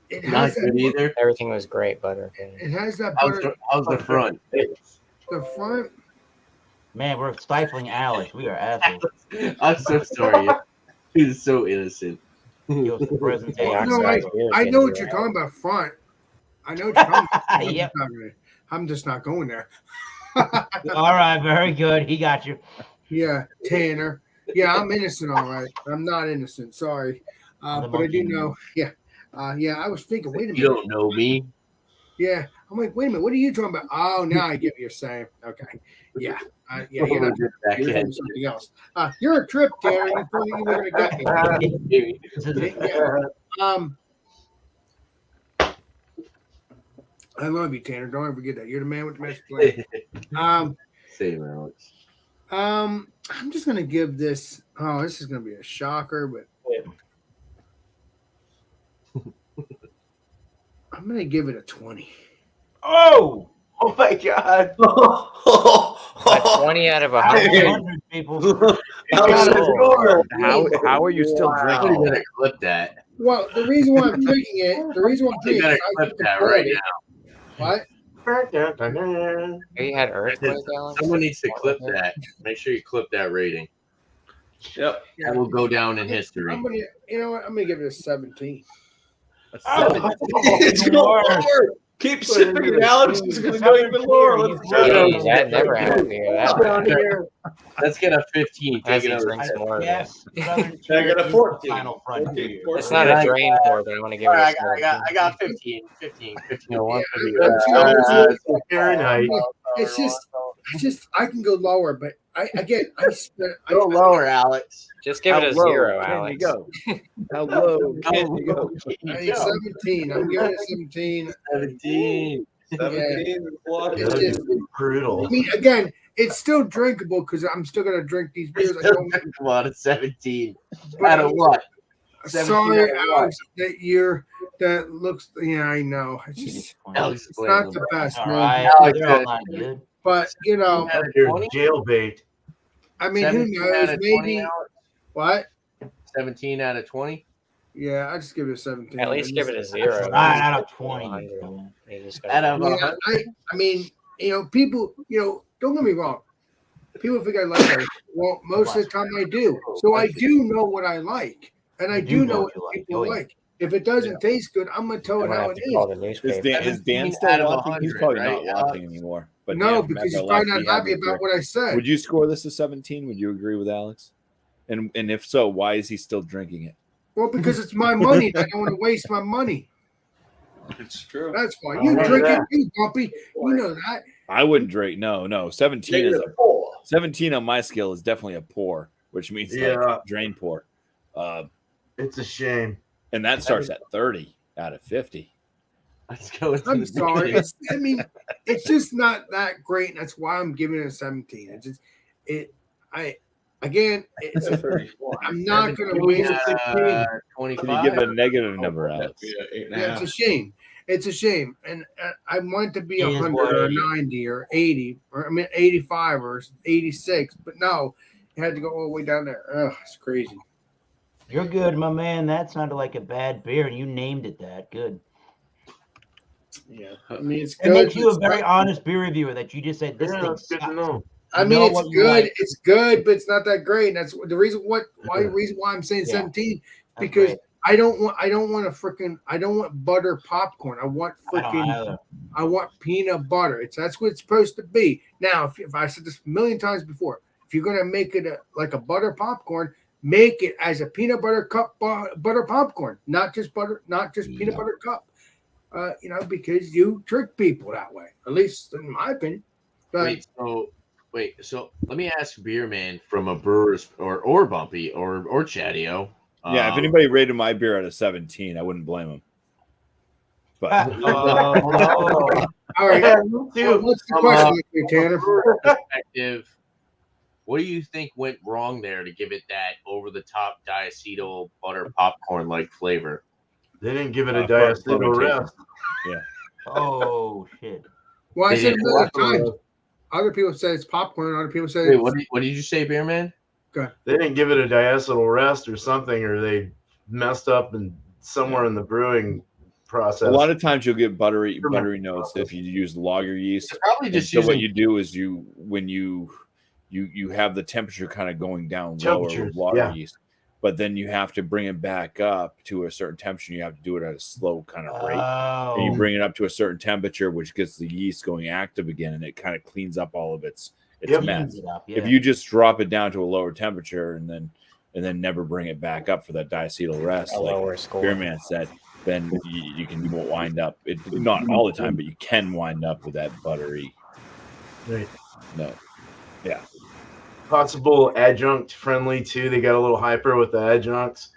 it
Not
has
good
that,
either.
Everything was great butterface.
it has that
How's
butter.
how's the front?
The front.
man, we're stifling Alex. We are assholes.
I'm so sorry. He's so innocent.
Give us the presentation.
Yeah,
No,
Oxide beer
I
can
know
do
what you're
it.
talking about. Front. I know what you're talking about.
Yep.
I'm just not going there.
All right, very good. He got you.
Yeah, Tanner. Yeah, I'm innocent, all right. I'm not innocent. Sorry,
The
but I do
monkey
know. Yeah, yeah. I was thinking. Wait a
You
minute.
don't know me.
Yeah, I'm like, wait a minute. What are you talking about? Oh, now I get what you're saying. Okay. Yeah. Yeah. You're not.
Back
You're
end.
doing something else. You're a trip, Tanner. You thought you were gonna get me.
This is it.
Yeah. I love you, Tanner. Don't ever forget that. You're the man with the master plan.
Same, Alex.
I'm just gonna give this. Oh, this is gonna be a shocker, but I'm gonna give it a 20.
Oh,
Oh my god.
A 20 out of 100.
100 people.
How are you still
You
drinking?
better clip that.
Well, the reason why I'm drinking it, the reason why I'm
You
drinking
better
it,
clip that right now.
What?
Have you had earthquake, Alex?
Someone needs to clip that. Make sure you clip that rating.
Yep.
That will go down in history.
I'm gonna, you know what? I'm gonna give it a 17.
It's going lower. Keep sipping it, Alex. It's going to go even lower. Let's go.
Jeez, that never happened here. That
Down here.
Let's get a 15.
As
Take
he
another.
drinks more of it.
Yes. Southern
I got a
Tier
14.
is the final frontier.
It's not a drain pour, but I want to give it a
I got 15. 1501.
Fahrenheit.
It's just, I can go lower, but I
Go lower, Alex.
Just give it a 0,
Can you
Alex.
go? How low can you go?
I mean, 17. I'm giving it 17.
17.
17 plus.
It's just,
Brutal.
I mean, again, it's still drinkable because I'm still gonna drink these beers. I don't,
Come on, it's 17.
but
Out of what? 17
sorry,
out of what?
Alex, that looks. Yeah, I know. It's just,
Alex
it's not the best,
All
man.
right.
Alex,
They're all not good.
But you know,
You're jailbait.
I mean, who
17 out
knows?
of 20,
Maybe
Alex?
what?
17 out of 20.
Yeah, I just give it a 17.
At least give it a 0.
9 out of 20.
100. You just
Out
gotta-
of
Yeah, I mean, you know, people, you know, don't get me wrong. People think I like it. Well, most of the time I do. So I do know what I like, and I
You
do
do
know
know
what
what you like.
people
Oh, yeah.
like. If it doesn't taste good, I'm gonna tell
I'm
it
gonna
how
have
it
to call
is.
the
Is
newspaper.
Dan
17
still
out of
watching? He's
100,
probably
right,
not
Alex?
watching anymore. But
No,
Dan,
because
remember
he's probably
last
not
we had
happy
this
about
break.
what I said.
Would you score this a 17? Would you agree with Alex? And if so, why is he still drinking it?
Well, because it's my money. And I don't want to waste my money.
It's true.
That's why. You drink it too, BuMpY. You know that.
I wouldn't drink. No. 17 is
Negative 4.
17 on my scale is definitely a pour, which means
Yeah.
like drain pour.
It's a shame.
And that starts at 30 out of 50.
Let's go. into
I'm
the
sorry.
beginning.
I mean, it's just not that great. And that's why I'm giving it a 17. It's just, it's
It's a 34.
I'm not going to
17
waste
out
it.
of
Can you
25.
give it a negative number, Alex?
Yeah, 8.5.
Yeah, it's a shame. It's a shame. And I want it to be
It is
100
what
or
it is.
90 or 80 or 85 or 86. But no, you had to go all the way down there. Oh, it's crazy.
You're good, my man. That sounded like a bad beer, and you named it that. Good.
Yeah. I mean, it's
It
good.
makes you a
It's
very
not-
honest beer reviewer that you just said this
Yeah,
thing
it's good to
sucks.
know.
I
You
mean,
know
it's
what you
good.
like.
It's good, but it's not that great. And that's the reason why I'm saying
Yeah.
17
That's
because
great.
I don't want I don't want butter popcorn. I want
I don't
freaking
either.
I want peanut butter. That's what it's supposed to be. Now, if I said this a million times before, if you're gonna make it like a butter popcorn, make it as a peanut butter cup butter popcorn, not just peanut butter cup. Because you trick people that way, at least in my opinion. But
So let me ask Beer Man from a brewer's or Bumpy or Chatio.
Yeah, if anybody rated my beer out of 17, I wouldn't blame them. But
all right, what's the question, Tanner?
Perspective, what do you think went wrong there to give it that over-the-top diacetyl butter popcorn-like flavor?
They didn't give it a diacetyl rest.
Yeah.
Oh shit.
Well, I
They
said
didn't
another time. Other people say it's popcorn. Other people say.
Wait, what did you say, Beer Man?
They didn't give it a diacetyl rest or something, or they messed up and somewhere in the brewing process.
A lot of times you'll get buttery notes if you use lager yeast.
They're probably just
so
using
what you do is when you have the temperature kind of going down lower with lager yeast, but then you have to bring it back up to a certain temperature. You have to do it at a slow kind of rate. And you bring it up to a certain temperature, which gets the yeast going active again, and it kind of cleans up all of its mess. If you just drop it down to a lower temperature and then never bring it back up for that diacetyl rest, like Beer Man said, then you can wind up. Not all the time, but you can wind up with that buttery.
Right.
No. Yeah.
Possible adjunct friendly too. They got a little hyper with the adjuncts,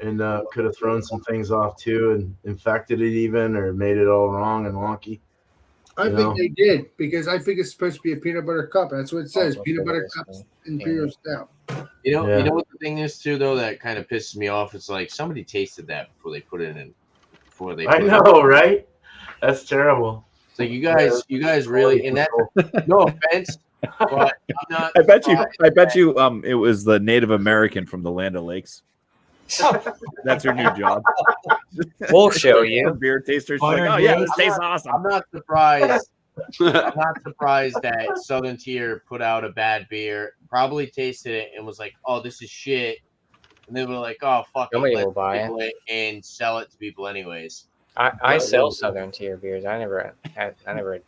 and could have thrown some things off too, and infected it even, or made it all wrong and wonky.
I think they did, because I think it's supposed to be a peanut butter cup. That's what it says. Peanut butter cups Imperial Stout.
You know what the thing is too, though, that kind of pisses me off. It's like somebody tasted that before they put it in.
I know, right? That's terrible.
It's like you guys really, and that. No offense, but I'm not.
I bet you. It was the Native American from the Land O'Lakes. That's her new job.
We'll show you.
Beer tasters like, oh yeah, this tastes awesome.
I'm not surprised. I'm not surprised that Southern Tier put out a bad beer, probably tasted it and was like, oh, this is shit. And they were like, oh, fuck
Nobody
it,
will buy
it and sell it to people anyways.
I sell Southern Tier beers. I never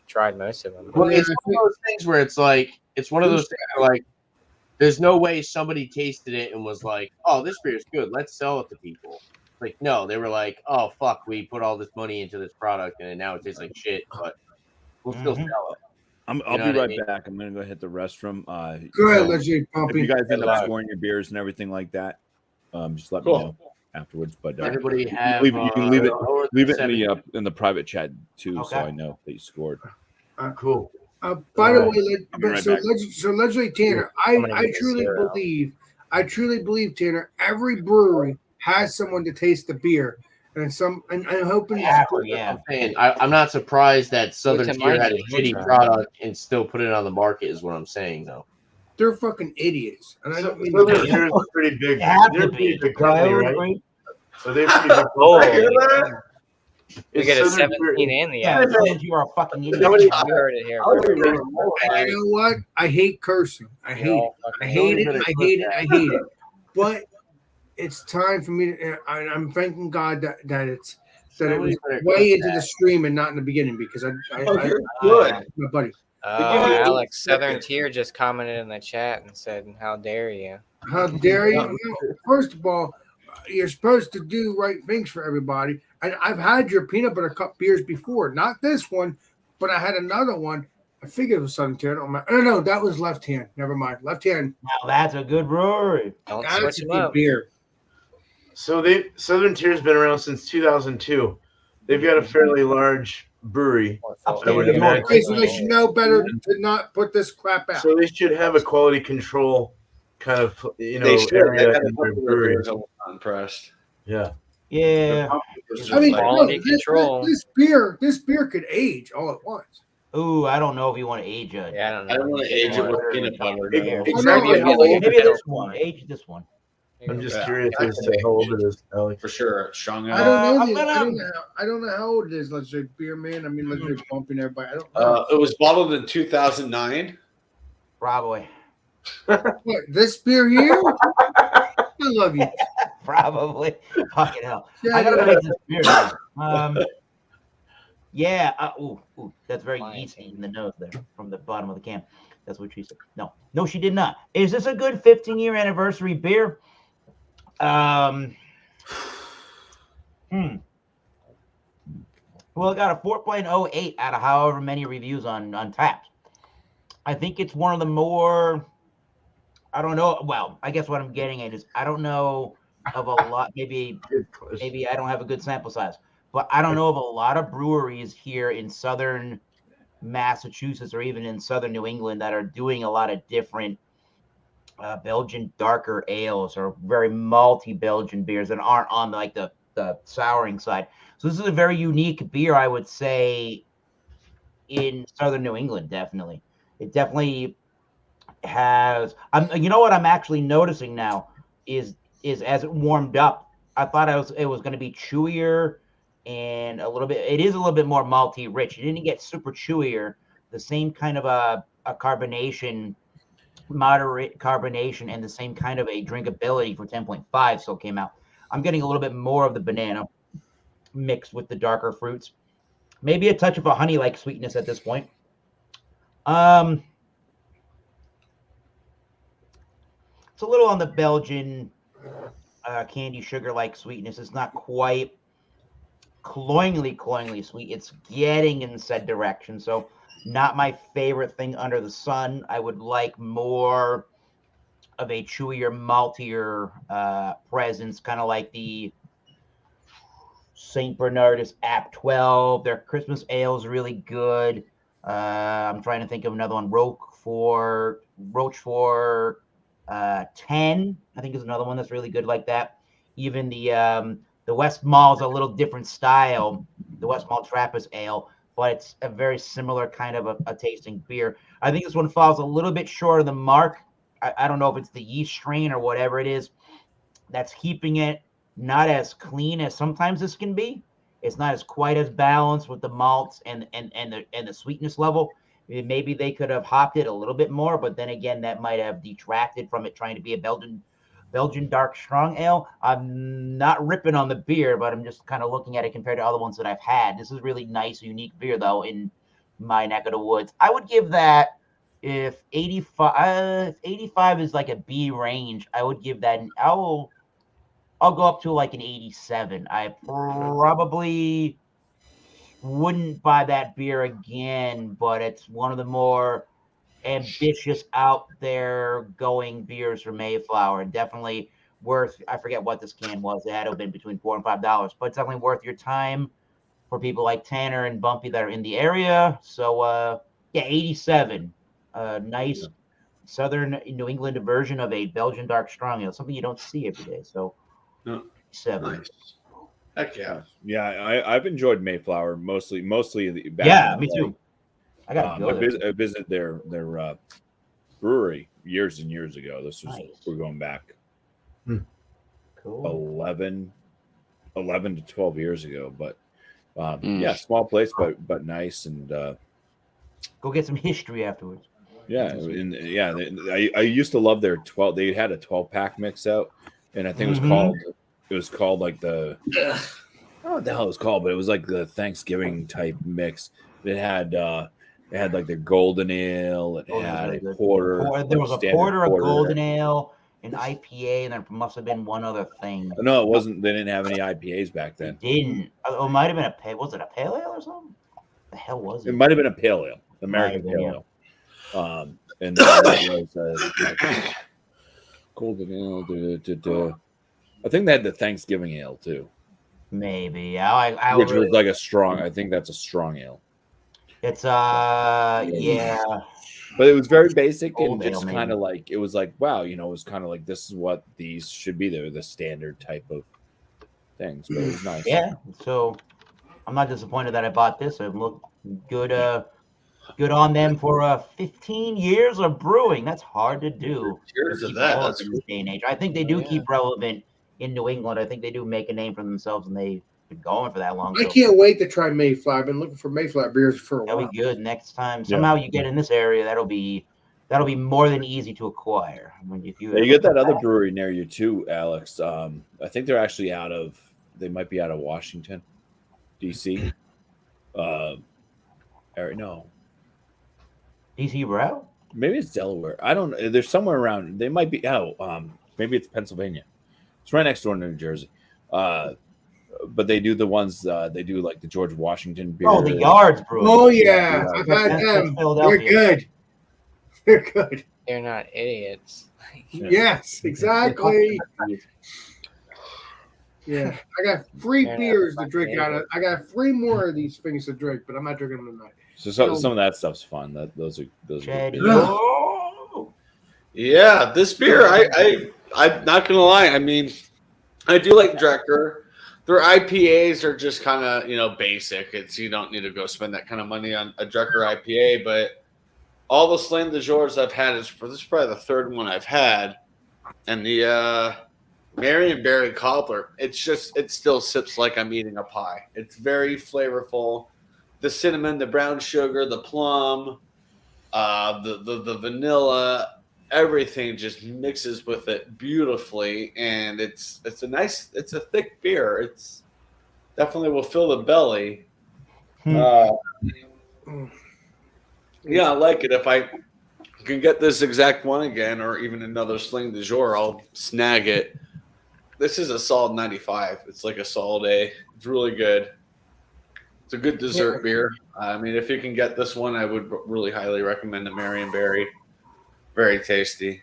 tried most of them.
Well, it's one of those things where it's like, it's one of those things where like, there's no way somebody tasted it and was like, oh, this beer is good. Let's sell it to people. Like, no, they were like, oh, fuck, we put all this money into this product and now it tastes like shit, but we'll still sell it.
I'll be right back. I'm going to go hit the restroom.
Go ahead, let's see,
If you guys end up scoring your beers and everything like that, just let me know afterwards. But
everybody have
you can leave it in the private chat too, so I know that you scored.
Cool.
By the way, Legendary Tanner, I truly believe, Tanner, every brewery has someone to taste the beer, and I'm hoping.
I'm saying I'm not surprised that Southern Tier had a shitty product and still put it on the market. Is what I'm saying, though.
They're fucking idiots, and I don't mean.
Southern Tier is a pretty big. They're a pretty big company, right? So they're pretty big.
You get a 17 and the
you are a fucking idiot.
I heard it here.
And you know what? I hate cursing. I hate it. But it's time for me to. I'm thanking God that it was way into the stream and not in the beginning, because
good.
My buddy.
Alex, Southern Tier just commented in the chat and said, "How dare you?
How dare you?" No, first of all, you're supposed to do right things for everybody. And I've had your peanut butter cup beers before, not this one, but I had another one. I figured it was Southern Tier. No, that was Left Hand. Never mind. Left Hand.
Now that's a good brewery.
Don't
That's
switch
a
them
good
up."
beer.
So Southern Tier's been around since 2002. They've got a fairly large brewery. I would imagine.
Okay, so they should know better to not put this crap out.
So they should have a quality control kind of area in their brewery.
I'm impressed.
Yeah.
Yeah.
I mean,
Quality control.
This beer could age all at once.
Ooh, I don't know if you want to age it.
Yeah, I don't know.
I don't want to age it with peanut butter. No.
Exactly.
No,
How old?
Maybe this one. Age this one.
I'm just curious as to how old it is, Alex.
For sure. Strong
I
out.
don't know how old it is. Let's say beer man. I mean, let's say bumping everybody. I don't know.
It was bottled in 2009.
Probably.
What, this beer here? I love you.
Probably. Fucking hell.
Yeah,
I gotta make this beer now. Yeah. Ooh, that's very
My
yeasty
opinion.
in the nose there from the bottom of the can. That's what she said. No, she did not. Is this a good 15-year anniversary beer? Um. Hmm. Well, it got a 4.08 out of however many reviews on Taps. I think it's one of the more. I don't know. Well, I guess what I'm getting at is I don't know of a lot.
Good question.
Maybe I don't have a good sample size, but I don't know of a lot of breweries here in southern Massachusetts or even in southern New England that are doing a lot of different Belgian darker ales or very malty Belgian beers that aren't on like the souring side. So this is a very unique beer, I would say, in southern New England. Definitely, it definitely has. You know what I'm actually noticing now is as it warmed up, I thought it was going to be chewier and a little bit. It is a little bit more malty rich. It didn't get super chewier. The same kind of a carbonation, moderate carbonation, and the same kind of a drinkability for 10.5 still came out. I'm getting a little bit more of the banana mixed with the darker fruits. Maybe a touch of a honey-like sweetness at this point. Um, it's a little on the Belgian candy sugar-like sweetness. It's not quite cloyingly sweet. It's getting in said direction. So not my favorite thing under the sun. I would like more of a chewier, maltier presence, kind of like the St. Bernardus App 12. Their Christmas ale is really good. I'm trying to think of another one. Rochefort 10, I think, is another one that's really good like that. Even the West Mall is a little different style, the West Mall Trappist Ale, but it's a very similar kind of a tasting beer. I think this one falls a little bit short of the mark. I don't know if it's the yeast strain or whatever it is that's keeping it not as clean as sometimes this can be. It's not as quite as balanced with the malts and the sweetness level. Maybe they could have hopped it a little bit more, but then again, that might have detracted from it trying to be a Belgian dark strong ale. I'm not ripping on the beer, but I'm just kind of looking at it compared to other ones that I've had. This is really nice, unique beer though in my neck of the woods. I would give that if 85 is like a B range, I would give that. I'll go up to like an 87. I probably wouldn't buy that beer again, but it's one of the more ambitious out there going beers from Mayflower, and definitely worth. I forget what this can was. It had to have been between $4 and $5, but it's definitely worth your time for people like Tanner and BuMpy that are in the area. So yeah, 87. Nice southern New England version of a Belgian dark strong ale, something you don't see every day. So
No.
7.
Nice. Heck yeah.
Yeah, I've enjoyed Mayflower mostly back
Yeah,
in the
me
day.
too. I gotta go there.
I visited their brewery years and years ago. This was
Nice.
we're going back
Cool.
11 to 12 years ago. But
Mm.
yeah, small place, but nice and
Go get some history afterwards.
yeah, and yeah. I used to love their 12. They had a 12-pack mix out, and I think it was called like the I don't know what the hell it was called, but it was like the Thanksgiving type mix. It had like their golden ale. It had
really
a
good.
porter.
There was a
standard
porter, a golden ale, an IPA, and there must have been one other thing.
No, it wasn't. They didn't have any IPAs back then.
They didn't. Oh, it might have been a pale. Was it a pale ale or something? The hell was it?
It might have been a pale ale, American pale ale. And then was golden ale. I think they had the Thanksgiving ale too.
Maybe. I
Which
really,
was like a strong. I think that's a strong ale.
It's yeah.
But it was very basic and
Old ale,
just
maybe.
kind of like it was like wow, it was kind of like this is what these should be. They're the standard type of things, but it was nice.
Yeah. So I'm not disappointed that I bought this. It looked good. Good on them for 15 years of brewing. That's hard to do.
Cheers to
Keep
that.
relevant
That's
in this day and age. I think they do keep relevant in New England. I think they do make a name for themselves, and they've been going for that long.
I can't wait to try Mayflower. I've been looking for Mayflower beers for a
That'll
while.
be good next time. Somehow you get in this area, that'll be more than easy to acquire. I mean, if you
You get that other brewery near you too, Alex. I think they're actually they might be out of Washington, DC. No,
DC Brew?
maybe it's Delaware. I don't know. There's somewhere around. They might be. Maybe it's Pennsylvania. It's right next door to New Jersey. But they do the ones. They do like the George Washington beer.
Oh, the Yards Brew.
Oh yeah, I've had
That's
them. They're
Philadelphia.
good. They're good.
They're not idiots.
Yes, exactly. Yeah, I got 3
They're not
beers to
fucking
drink out of.
idiots.
I got 3 more of these things to drink, but I'm not drinking them tonight.
So some of that stuff's fun. Those are good
Chad,
beers.
yo.
Yeah, this beer, I'm not gonna lie. I mean, I do like Drecker. Their IPAs are just kind of basic. It's you don't need to go spend that kind of money on a Drecker IPA. But all the Slain de Jours I've had this is probably the 3rd one I've had, and the Marionberry Cobbler. It still sips like I'm eating a pie. It's very flavorful. The cinnamon, the brown sugar, the plum, the vanilla. Everything just mixes with it beautifully, and it's a thick beer. It's definitely will fill the belly. Yeah, I like it. If I can get this exact one again, or even another Sling du Jour, I'll snag it. This is a solid 95. It's like a solid A. It's really good. It's a good dessert beer. I mean, if you can get this one, I would really highly recommend the Marionberry. Very tasty.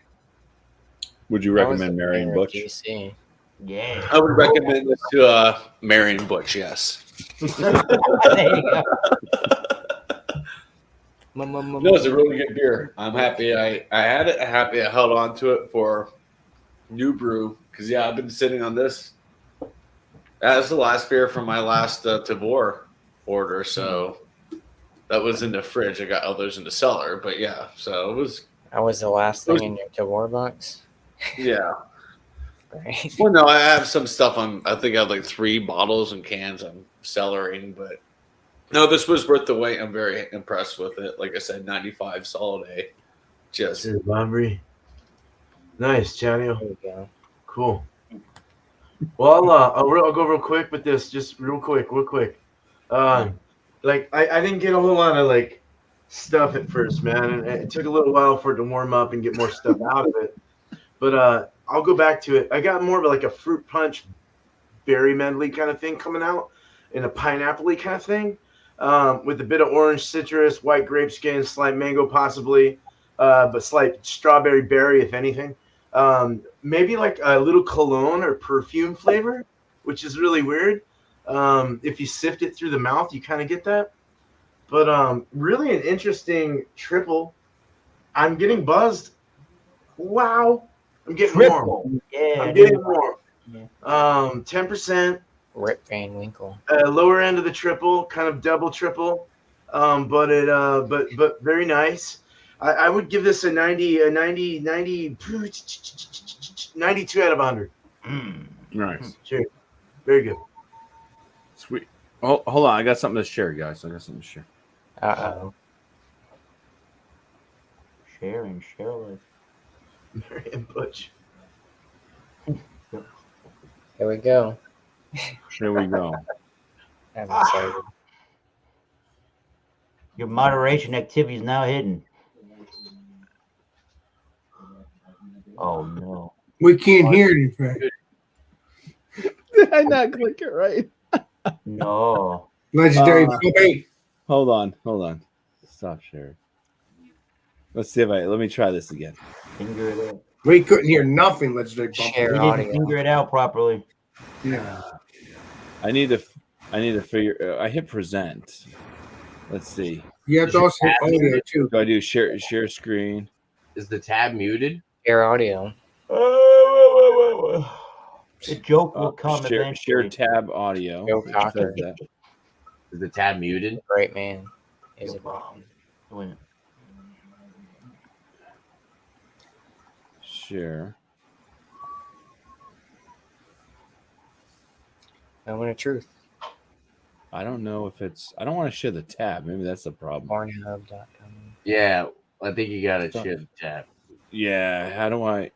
Would you recommend Marion Butch?
DC.
Yeah.
I would recommend this to Marion Butch, yes.
There you go.
No, it's a really good beer. I'm happy I had it. Happy I held on to it for New Brew. Because, I've been sitting on this. That's the last beer from my last Tavor order. So that was in the fridge. I got others in the cellar. But, so it was.
That was the last thing in your Tavor box.
Yeah.
Right.
Well, no, I have some stuff. I think I have like 3 bottles and cans I'm cellaring. But, no, this was worth the wait. I'm very impressed with it. Like I said, 95 solid A. Just.
Cheers, BuMpy. Nice, Chanio.
There you go.
Cool. Well, I'll go real quick with this, just real quick. Like I didn't get a whole lot of like stuff at first, man, and it took a little while for it to warm up and get more stuff out of it. But I'll go back to it. I got more of like a fruit punch, berry medley kind of thing coming out, and a pineapple-y kind of thing, with a bit of orange, citrus, white grape skin, slight mango possibly, but slight strawberry berry if anything. Maybe like a little cologne or perfume flavor, which is really weird. If you sift it through the mouth, you kind of get that. But really an interesting triple. I'm getting buzzed. Wow. I'm getting warm.
Yeah.
I'm getting warm.
Yeah.
10%.
Rip Van Winkle.
Lower end of the triple, kind of double triple. But very nice. I would give this a 92 out of 100.
Nice.
Sure. Very good.
Sweet. Oh, hold on. I got something to share, guys.
Uh-oh.
Share and share life.
Marion Butch.
Here we go.
Here we go.
I'm excited.
Your moderation activity is now hidden. Oh no.
We can't hear anything.
Did I not click it right?
No.
Legendary BuMpy.
Hold on. Stop sharing. Let's see if let me try this again.
Finger it out.
We couldn't hear nothing. Legendary BuMpy.
Share
He didn't
audio.
finger it out properly.
Yeah.
I need to figure. I hit present. Let's see.
You have to also hit audio too.
Do I do share screen?
Is the tab muted?
Share audio.
The joke will come
share
eventually.
tab audio.
Joe
It
Cocker.
says that.
Is the tab muted?
Great man. Is it?
Wait.
Share.
Moment of truth.
I don't know if it's. I don't want to share the tab. Maybe that's the problem.
Pornhub.com.
Yeah, I think you gotta share the tab.
Yeah. How do I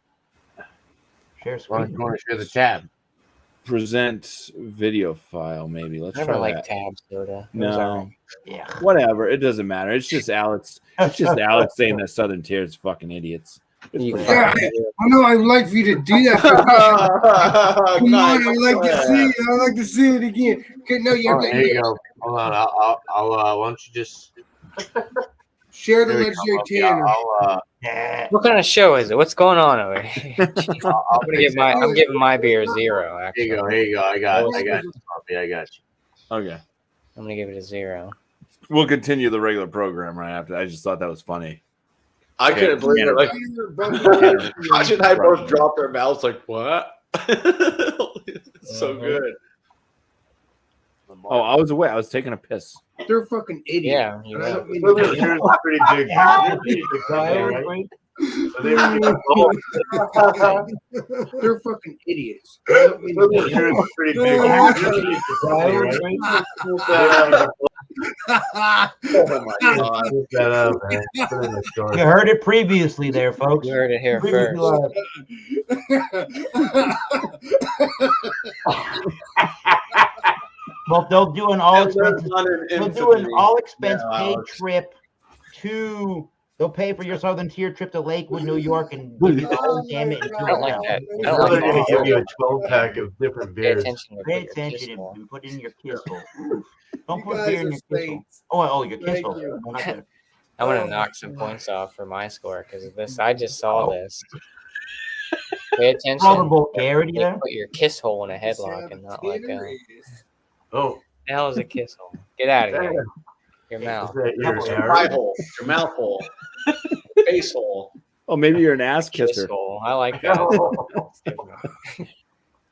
Share
Why don't
screen.
you want to share the tab?
present video file? Maybe let's
I never
try
like
that.
tab soda. It was
No.
alright.
Yeah.
Whatever. It doesn't matter. It's just Alex. It's just Alex saying that Southern Tier is fucking idiots. It's
You
pretty
Yeah,
fucking-
I know I'd like for you to do that. But come
Nice.
on, I'd like to see it. I'd like to see it again. Okay, no, you have
Oh,
to
here you go. Hold on. I'll why don't you just
share the
here we
legendary
go. Yeah,
Tanner.
Yeah.
What kind of show is it? What's going on over here?
I'll fix it.
I'm giving my beer a 0.
Here
Actually,
you go. Here you go. I got
That
you,
was-
Puppy. I got you.
Okay.
I'm gonna give it a 0.
We'll continue the regular program right after. I just thought that was funny.
I couldn't believe it. Like, Josh and I both dropped our mouths like, what? It's so good.
Oh, I was away. I was taking a piss.
They're fucking idiots.
Yeah, you
And I
know.
don't mean
Southern
to-
Tier is a pretty big. They're pretty big company, right? So they're
They're fucking idiots. I don't mean to-
Southern Tier is a pretty big company, right?
Oh my god.
Look that up, man. Put it in the story.
You heard it previously there, folks.
You heard it here
Previously
first.
live. Well, they'll do an all expenses. They'll do an all expense
Yeah,
paid
Alex.
trip to. They'll pay for your Southern Tier trip to Lakewood, New York, and give you the whole gamut. in
I don't like that. I
Now
don't
they're
like
gonna
that.
give you a 12-pack of different
Pay
beers.
attention. to
Pay
your kiss
attention
hole.
and put it in your kiss hole. Don't
You
put
guys
beer in
are
your kiss hole.
saints.
Oh, your kiss
Thank
hole.
you.
No, not there.
I'm gonna
Oh
knock
my
some
God.
points off for my score because of this. I just saw this. Pay attention.
All the vulgarity
You
there.
put your kiss hole in a headlock and not like a.
Oh,
The hell is a kiss hole? Get out of
yeah.
here. Your
Is
mouth.
that your
Your
Harry?
eye hole, your mouth hole, face hole.
Oh, maybe you're an ass
Kiss
kisser.
hole. I like that.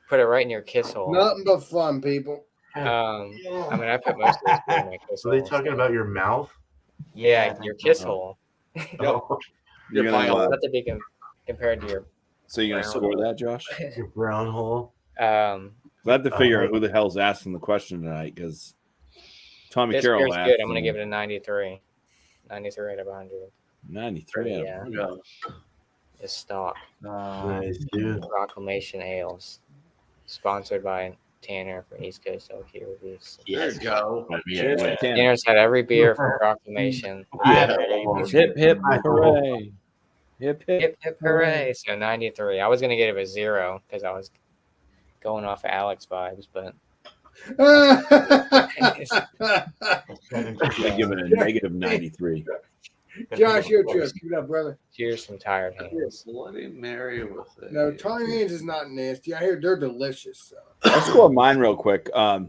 Put it right in your kiss hole.
Nothing but fun, people.
I mean, I put most of this beer in my kiss
Are
hole.
they talking
so-
about your mouth?
Yeah, your kiss hole.
Oh,
You're
Your
gonna,
pile.
Not to be compared to your.
so you're gonna score that, Josh?
your brown hole.
Um,
I have to figure out who the hell's asking the question tonight because Tommy
this
Carroll
beer's
asked.
good. I'm gonna give it a 93. 93 out of 100.
93.
Yeah,
Yeah.
it's stock.
Nice, dude.
Proclamation Ales, sponsored by Tanner for East Coast LQ Reviews.
There you go.
Cheers to Tanner.
Tanner's had every beer from Proclamation.
Hip hip hooray! Hip hip.
Hip hip hooray! So 93. I was gonna give it a 0 because I was going off of Alex vibes, but
I give it a negative 93.
Josh, your trip. Keep it up, brother.
cheers from tired hands.
Bloody Mary with it.
No, Tony Hands is not nasty. I hear they're delicious. So.
I'll score mine real quick. I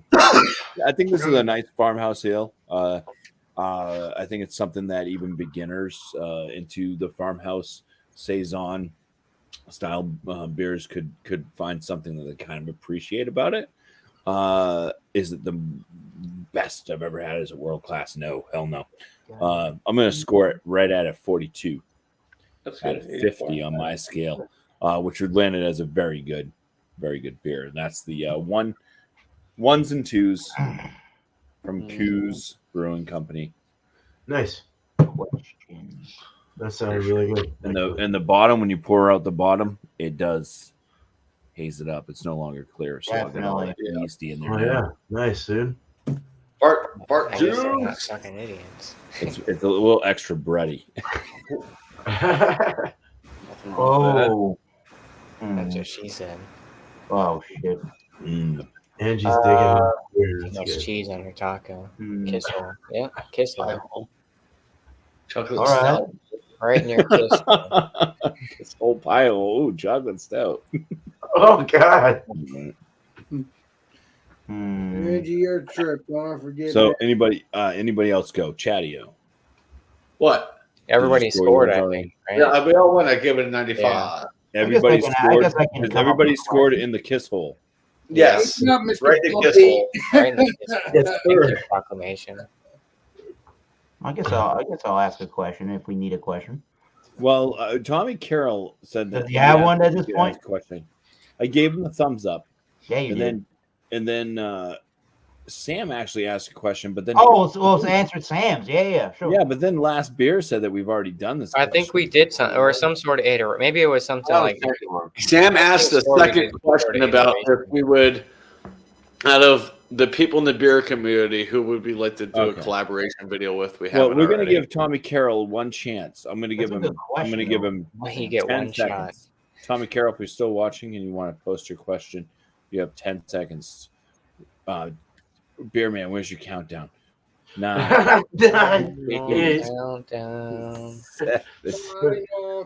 think this is a nice farmhouse ale. I think it's something that even beginners into the farmhouse saison style beers could find something that they kind of appreciate about it. Is it the best I've ever had? Is it world class? No, hell no. I'm going to score it right at a 42
That's
out of 50 on my scale, which would land it as a very good beer. And that's the ones and twos from Coos Brewing Company.
Nice.
Question.
That sounded really good.
And the bottom, when you pour out the bottom, it does haze it up. It's no longer clear. So I'll get all that
Definitely.
yeasty in there.
Oh
now.
yeah, nice, dude.
Part
I guess they're
two.
not fucking idiots.
It's a little extra bready.
Oh.
That's what she said.
Oh shit.
Mm.
Angie's digging. Weird.
Nice
That's good.
cheese on her taco.
Mm.
Kiss hole. Yeah, kiss hole.
Chocolate
All right.
stout.
Right in your kiss hole.
This whole pile. Oh, chocolate stout.
Oh god.
Hmm.
Angie, your trip. Don't forget.
So
that.
anybody else go? Chatio.
What?
Everybody
Did you score
scored,
yours
I
already?
think, right?
Yeah, we all went. I give it a 95.
Yeah.
Everybody
I
scored.
guess I can
Because
come up
everybody
with a
scored
question.
in the kiss hole.
Yes.
Open up, Mr.
Right to kiss
Puppy.
hole.
Right in the kiss hole.
Yes,
Thank
sir.
you, Proclamation.
I guess I'll ask a question if we need a question.
Well, Tommy Carroll said that.
Does he have one at
he
this
could
point?
ask a question. I gave him a thumbs up,
Yeah, you did.
and then Sam actually asked a question, but then
It's answered Sam's. Yeah, sure.
yeah, but then Last Beer said that we've already done this.
I think we did some, or some sort of iter. Maybe it was something like
Sam asked the second question about if we would, out of the people in the beer community who would we like to do
Okay.
a collaboration video with. We
Well,
haven't
we're going to
already.
give Tommy Carroll one chance. I'm going to give
That's a
him.
good
I'm going to
question,
give
though.
him
Well, you get
10
one shot.
seconds. Tommy Carroll, if you're still watching and you want to post your question, you have 10 seconds. Beer man, where's your countdown? 9,
Countdown.
7,
Final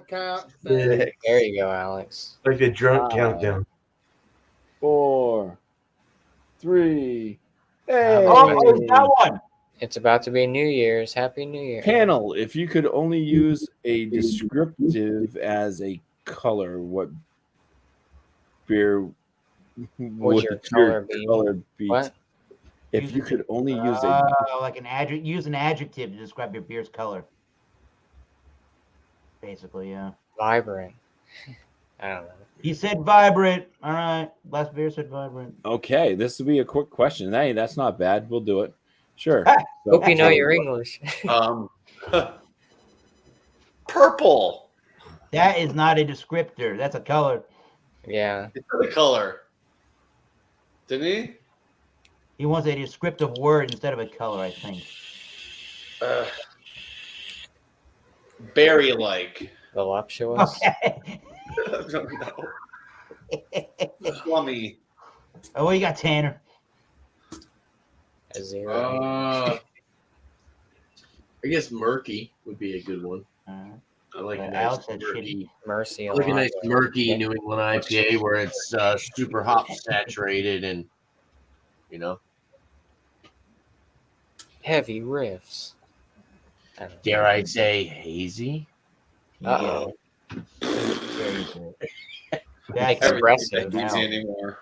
countdown.
6,
There you go, Alex.
Like a drunk
5,
countdown.
4, 3.
Oh, he's got one.
It's about to be New Year's. Happy New Year.
Panel, if you could only use a descriptive as a color, what beer would
your
your
color be?
color be?
What?
If you could only use a
Like an adjective, use an adjective to describe your beer's color. Basically, yeah.
Vibrant. I don't know.
He said vibrant. All right. Last beer said vibrant.
Okay, this will be a quick question. Hey, that's not bad. We'll do it. Sure.
Hope you know your English.
Purple.
That is not a descriptor. That's a color.
Yeah.
It's the color. Didn't he?
He wants a descriptive word instead of a color, I think.
Berry-like.
Voluptuous.
Okay.
I don't know. Plummy.
Oh, what you got, Tanner?
A 0.
I guess murky would be a good one. I like a nice
Alex said
murky.
Mercy.
I like a
lot.
nice murky New England IPA where it's super hop saturated and
Heavy riffs.
dare I say hazy.
Uh-oh.
Very good.
That's
That's
aggressive
Easy
now.
anymore.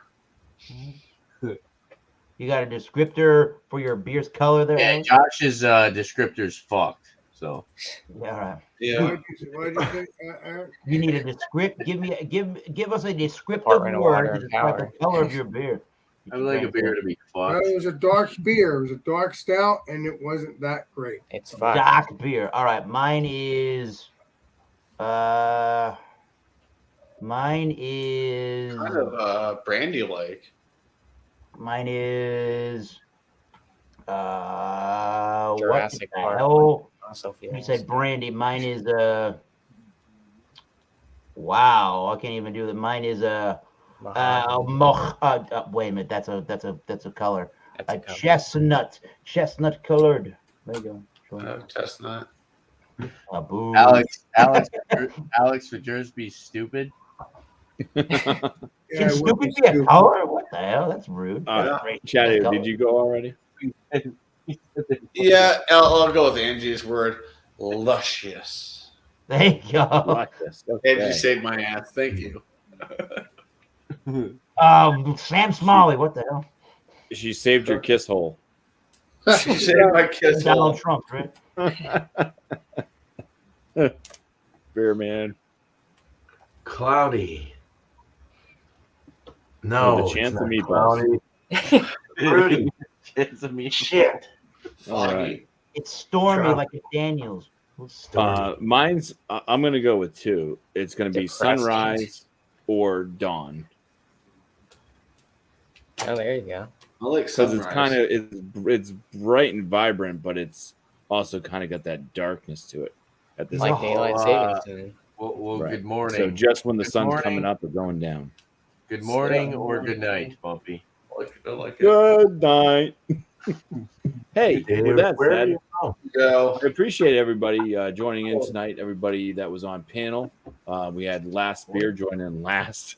You got a descriptor for your beer's color there?
Yeah,
Alex?
Josh's descriptor's fucked. So
Yeah, all right.
Yeah.
Why'd you say?
You need a descript. Give us a descriptive
Department of Water
word to
and
describe the
Power.
color of your beer.
I would like a beer to be
Well,
fucked.
it was a dark beer. It was a dark stout, and it wasn't that great.
It's fine.
Dark beer. All right, mine is. Mine is.
Kind of brandy-like.
Mine is.
Jurassic
what the
Park.
hell?
Also
You
feels.
said brandy. Mine is wow, I can't even do that. Mine is wait a minute. That's a color.
That's a
A chestnut colored. There you go.
Chestnut.
Boo.
Alex, would yours be stupid?
Can
Yeah, it
stupid
would
be a color? What the hell? That's rude.
Yeah.
Great.
Chatty,
Color.
did you go already?
Yeah, I'll go with Angie's word. Luscious.
There you go.
Like this. Okay.
Angie saved my ass. Thank you.
Sam Smalley. What the hell?
She saved your kiss hole.
She saved my kiss
Donald
hole.
Trump, right?
Beer man.
Cloudy. No,
the chance
it's
of
not
meatballs.
cloudy. Fruity.
It's a me.
Shit.
All
Foggy.
right.
It's stormy
Trump.
like a Daniels.
Mine's. I'm gonna go with 2. It's gonna be
Depressing.
sunrise or dawn
Oh, there you go.
I like
because
sunrise.
it's kind of it's bright and vibrant, but it's also kind of got that darkness to it. At this
Like
point.
daylight savings time.
Well,
Right.
good morning.
So just when the
Good
sun's
morning.
coming up or going down.
Good morning or good night, Bumpy.
I like it.
Good night. Hey, with that
Where do
said,
you go?
Go.
I appreciate everybody joining in tonight. Everybody that was on panel. We had Last Beer join in last.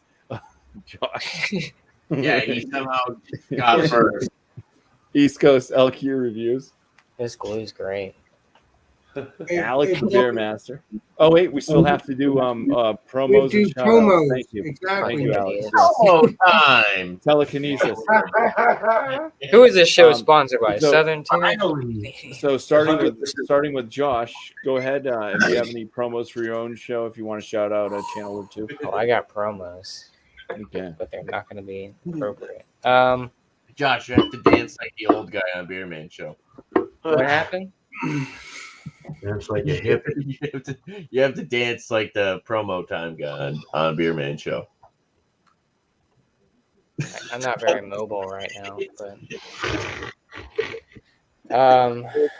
Josh.
Yeah, he somehow got first.
East Coast LQ reviews.
This glue's great.
Alex the Beer Master. Oh wait, we still have to do promos.
do
and shout-outs.
promos.
Thank you.
Exactly.
Thank you, Alex.
Oh, time.
Telekinesis.
Who is this show sponsored by?
so-
Southern Tier?
Finally.
So starting with Josh, go ahead. If you have any promos for your own show, if you want to shout out a channel or two.
Oh, I got promos,
Okay.
but they're not going to be appropriate.
Josh, you have to dance like the old guy on Beer Man Show.
What happened?
It's like a hip.
You have to dance like the promo time guy on Beer Man Show.
I'm not very mobile right now, but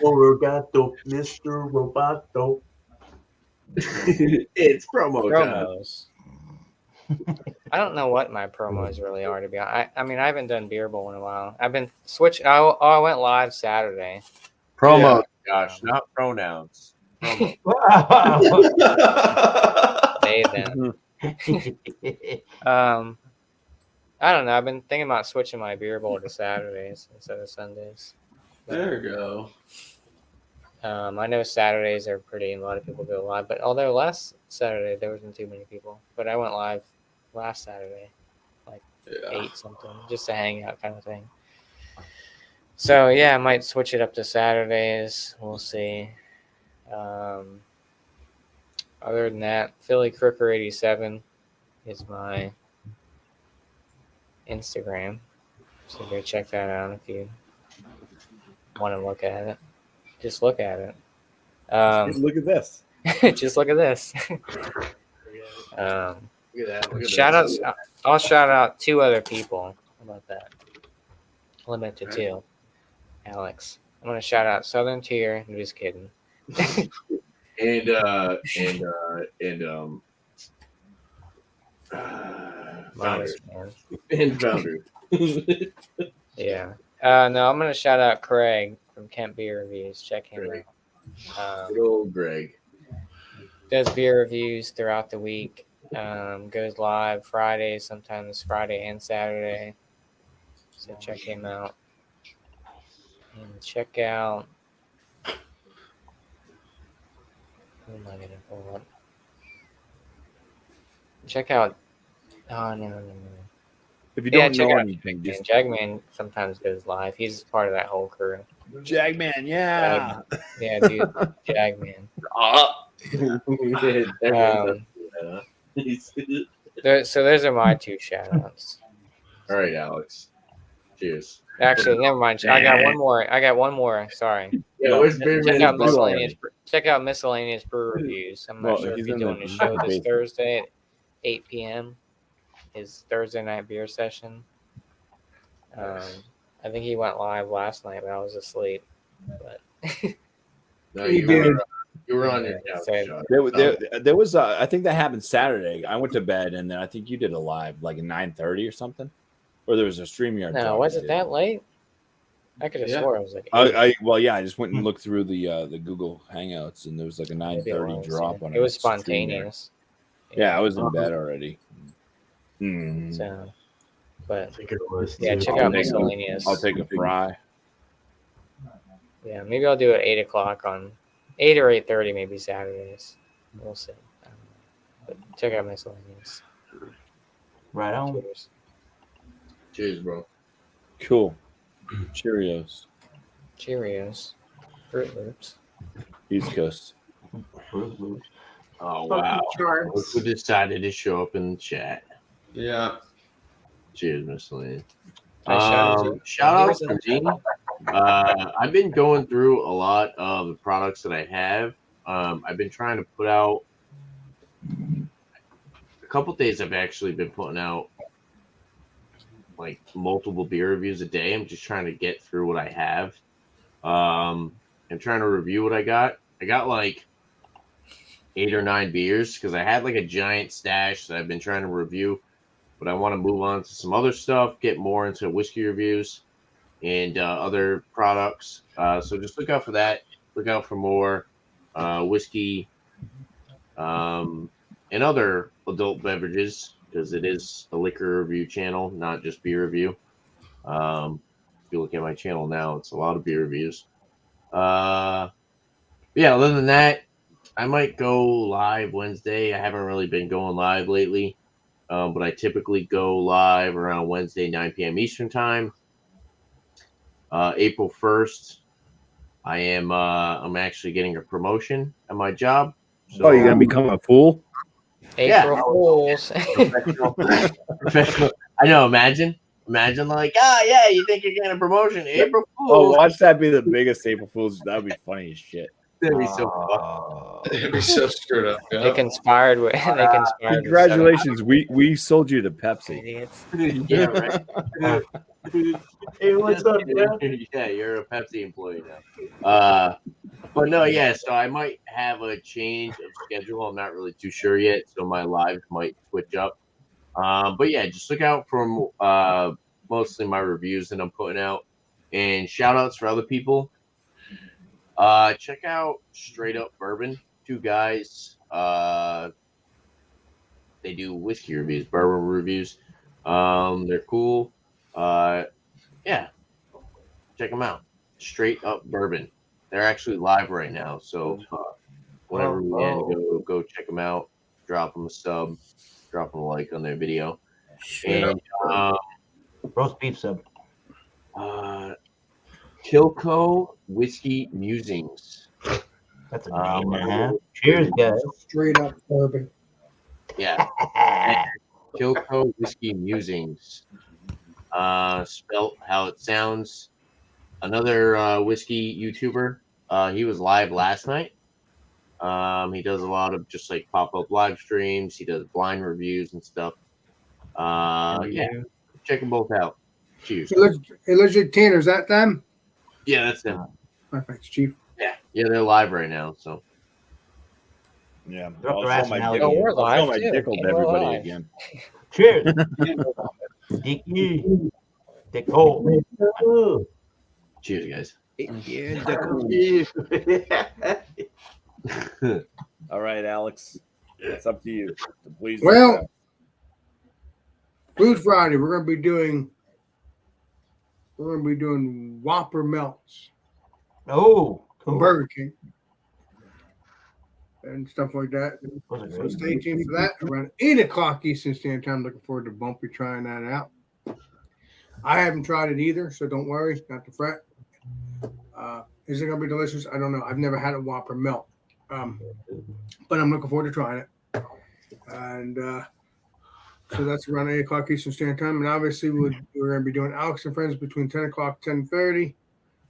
Rogato, Mr. Roboto. It's promo time.
promos. I don't know what my promos really are, to be honest. I mean, I haven't done Beer Bowl in a while. I've been switch. I went live Saturday.
Promo, Josh, not pronouns. Promo.
They then. I don't know. I've been thinking about switching my Beer Bowl to Saturdays instead of Sundays.
There you go.
I know Saturdays are pretty, and a lot of people go live. But although last Saturday there wasn't too many people, but I went live last Saturday, like 8 something, just to hang out kind of thing. So yeah, I might switch it up to Saturdays. We'll see. Other than that, Philly Crooker 87 is my Instagram, so go check that out if you want to look at it. Just look at it.
Look at this.
Just look at this.
Look at that. Look at
Shout
that.
outs. I'll shout out 2 other people. How about that? Limit to 2. Alex. I'm gonna shout out Southern Tier. I'm just kidding.
And
Modest
founders.
man.
And founders.
Yeah. No, I'm gonna shout out Craig from Kent Beer Reviews. Check him
Craig.
out.
Good old Greg.
Does beer reviews throughout the week. Goes live Friday, sometimes Friday and Saturday. So check him out. And check out. Who am I gonna pull up? Check out. Oh no.
If you
Yeah,
don't
check
know
out
anything, just
Jagman sometimes goes live. He's part of that whole crew.
Jagman, yeah.
Yeah, dude, Jagman. So those are my 2 shout outs.
All right, Alex. Cheers.
Actually, never mind. I got one more. Sorry.
Yeah, where's Beer
Check out
Man's
miscellaneous brew reviews. I'm not
Well,
sure if
he's
he's
in
doing
the-
a show this
basement.
Thursday at 8 p.m. His Thursday night beer session. I think he went live last night, but I was asleep. But
No,
He
you
did.
were on your couch,
So-
Josh.
There was I think that happened Saturday. I went to bed and then I think you did a live like at 9:30 or something, or there was a StreamYard.
no,
drop
was
you
it
did.
that late? I could have
Yeah.
swore it was like 8.
I just went and looked through the Google Hangouts and there was like a
Maybe it
9:30
was,
drop
yeah.
on
It was
StreamYard.
spontaneous.
Yeah, I was in bed already.
So, but
I think it was.
yeah,
too.
check
I'll
out
take a-
miscellaneous.
I'll take a fry.
Yeah, maybe I'll do it 8 o'clock on 8 or 8:30, maybe Saturdays. We'll see. I don't know. But check out miscellaneous.
Right on.
Cheers.
Cheers, bro.
Cool. Cheerios.
Cheerios. Fruit Loops.
East Coast.
Oh wow! Look who decided to show up in the chat.
Yeah.
Cheers, Miss Lane.
I shouted you.
Shout out
Where's
to
the-
me. I've been going through a lot of the products that I have. I've been trying to put out a couple days. I've actually been putting out like multiple beer reviews a day. I'm just trying to get through what I have. I'm trying to review what I got. I got like 8 or 9 beers because I had like a giant stash that I've been trying to review, but I want to move on to some other stuff, get more into whiskey reviews and other products. So just look out for that. Look out for more whiskey and other adult beverages because it is a liquor review channel, not just beer review. If you look at my channel now, it's a lot of beer reviews. Yeah, other than that, I might go live Wednesday. I haven't really been going live lately, but I typically go live around Wednesday, 9 p.m. Eastern time. April 1st, I'm actually getting a promotion at my job. So,
Oh, you're gonna become a fool?
April
Yeah.
Fools.
professional. I know. Imagine like, yeah, you think you're getting a promotion? April
Oh,
Fool's.
watch that be the biggest April Fools. That would be funny as shit.
That'd be so fun.
It'd be so screwed up.
They
Yeah.
conspired with. They conspired.
Congratulations, we sold you to Pepsi.
Idiots.
Yeah, right.
Hey, what's up, man?
Yeah, you're a Pepsi employee now. But no, yeah. So I might have a change of schedule. I'm not really too sure yet. So my lives might switch up. But yeah, just look out for mostly my reviews that I'm putting out, and shout outs for other people. Check out Straight Up Bourbon. Two guys. They do whiskey reviews, bourbon reviews. They're cool. Yeah, check them out. Straight Up Bourbon. They're actually live right now, so whenever we can, go check them out. Drop them a sub, drop them a like on their video, and
Roast beef sub.
Kilco Whiskey Musings.
That's a name, man. Cheers, guys.
Straight up bourbon.
Yeah, Kilco Whiskey Musings. Spelt how it sounds. Another whiskey YouTuber. He was live last night. He does a lot of just like pop-up live streams. He does blind reviews and stuff. Yeah, check them both out. Cheers.
Hey, Legit Tanner, is that them?
Yeah, that's them.
Thanks, Chief.
Yeah, they're live right now. So
Yeah,
Drop
I'll
the
show
rats
my
and
dick.
alligators.
we're live,
I'll show my
too.
dick to
We're
everybody
live.
again.
Cheers. Dicky. Dick hole.
cheers, guys.
All right, Alex, it's up to you. Please.
Well, Food Friday, we're gonna be doing Whopper melts
Oh,
from
cool.
Burger King and stuff like that.
Those are
So
great.
stay tuned for that around 8 o'clock Eastern Standard Time. Looking forward to BuMpY trying that out. I haven't tried it either, so don't worry, not to fret. Is it gonna be delicious? I don't know. I've never had a Whopper melt, but I'm looking forward to trying it. And so that's around 8 o'clock Eastern Standard Time. And obviously, we're going to be doing Alex and Friends between 10 o'clock, 10:30.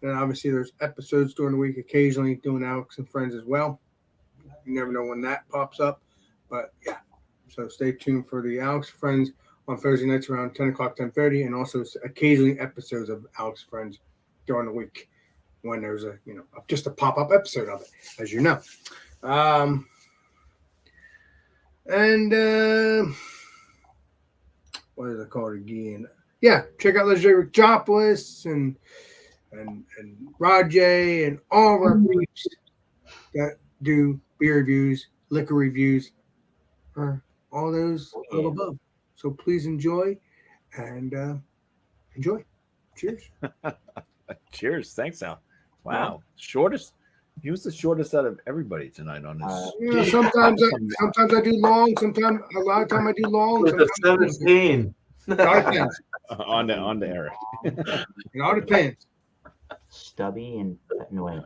And obviously, there's episodes during the week, occasionally doing Alex and Friends as well. You never know when that pops up. But yeah, so stay tuned for the Alex and Friends on Thursday nights around 10 o'clock, 10:30. And also occasionally episodes of Alex and Friends during the week when there's just a pop-up episode of it, as you know. What is it called again? Yeah, check out Legendary Jopless and Rajay and all of our peeps that do beer reviews, liquor reviews, or all those all above. So please enjoy and enjoy. Cheers.
Cheers. Thanks, Al. Wow. Shortest. He was the shortest out of everybody tonight on this.
Yeah, sometimes I do long. Sometimes a lot of time I do long.
With a
Sometimes
17.
it all depends.
On to Eric.
It all depends.
Stubby and annoying.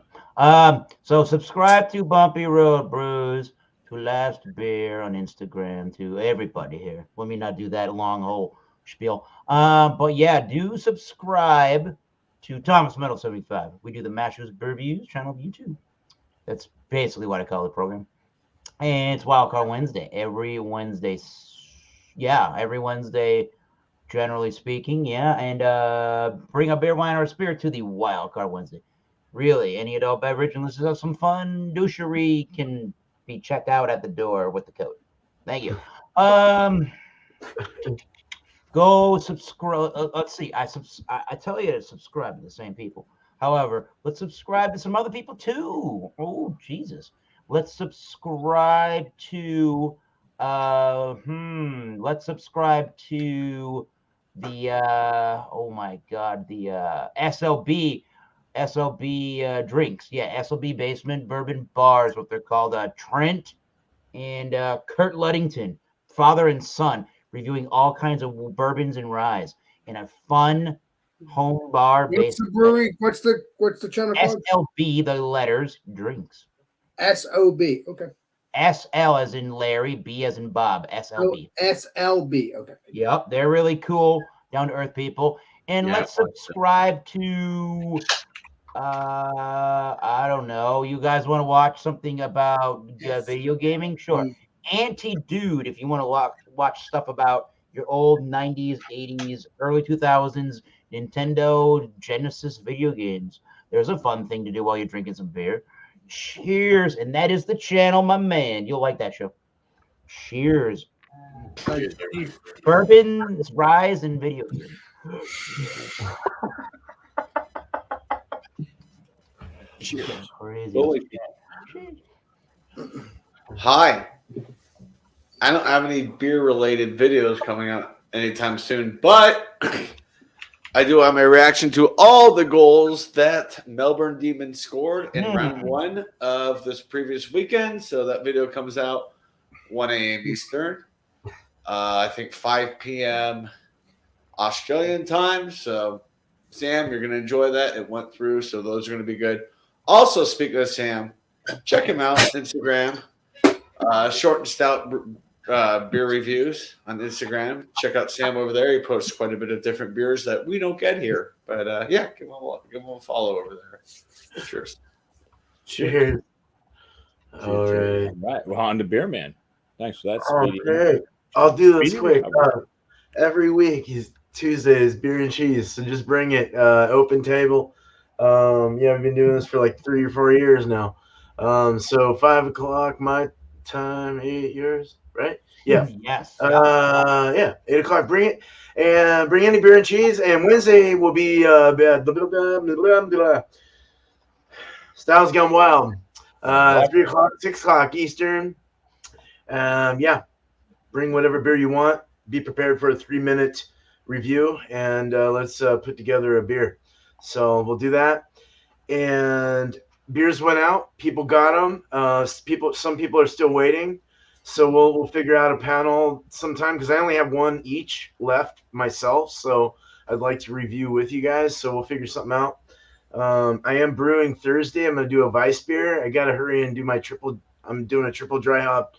So subscribe to Bumpy Road Brews, to Last Beer on Instagram, to everybody here. Let me not do that long whole spiel. But yeah, do subscribe to Thomas Metal 75. We do the Mashers Reviews channel of YouTube. That's basically what I call the program. And it's Wildcard Wednesday. Every Wednesday. Yeah, every Wednesday, generally speaking. Yeah. And bring a beer, wine, or a spirit to the Wildcard Wednesday. Really, any adult beverage, unless you have some fun douchery, can be checked out at the door with the code. Thank you. Go subscribe. Let's see. I tell you to subscribe to the same people. However, let's subscribe to some other people too. Oh, Jesus. Let's subscribe to let's subscribe to the oh my god, the SLB drinks. Yeah, SLB Basement Bourbon Bars, what they're called. Trent and Kurt Luddington, father and son, reviewing all kinds of bourbons and ryes in a fun home bar.
What's the brewery? What's the channel called?
SLB, the letters, drinks.
SOB. Okay.
SL as in Larry, B as in Bob. SLB.
Oh, SLB. Okay.
Yep, they're really cool, down to earth people. And
Yeah,
let's subscribe to I don't know. You guys want to watch something about video gaming? Sure. Anti-Dude, if you want to watch stuff about your old 90s, 80s, early 2000s Nintendo Genesis video games. There's a fun thing to do while you're drinking some beer. Cheers. And that is the channel, my man. You'll like that show. Cheers. Bourbon's rise in video games.
Cheers.
Crazy.
Holy
Hi. I don't have any beer-related videos coming out anytime soon, but I do have my reaction to all the goals that Melbourne Demons scored in round 1 of this previous weekend. So that video comes out 1 a.m. Eastern. I think 5 p.m. Australian time. So, Sam, you're going to enjoy that. It went through, so those are going to be good. Also, speaking of Sam, check him out on Instagram. Short and Stout beer reviews on Instagram. Check out Sam over there. He posts quite a bit of different beers that we don't get here. But, yeah, give him a follow over there. Cheers.
Cheers. All right.
All right. Well, on to Beer Man. Thanks for that, Speedy.
Okay. I'll do this
Speedy?
quick. Every week, Tuesdays, beer and cheese. So just bring it. Open table. Yeah, I've been doing this for like 3 or 4 years now. So 5 o'clock my time, 8 yours, right? Yeah.
Yes.
Yeah, 8 o'clock. Bring it and bring any beer and cheese. And Wednesday will be Styles Gone Wild. 3 o'clock, 6 o'clock Eastern. Yeah, bring whatever beer you want. Be prepared for a 3-minute review, and let's put together a beer. So we'll do that. And beers went out. People got them. Some people are still waiting. So we'll figure out a panel sometime because I only have one each left myself. So I'd like to review with you guys. So we'll figure something out. I am brewing Thursday. I'm going to do a Weiss beer. I got to hurry and do my triple. I'm doing a triple dry hop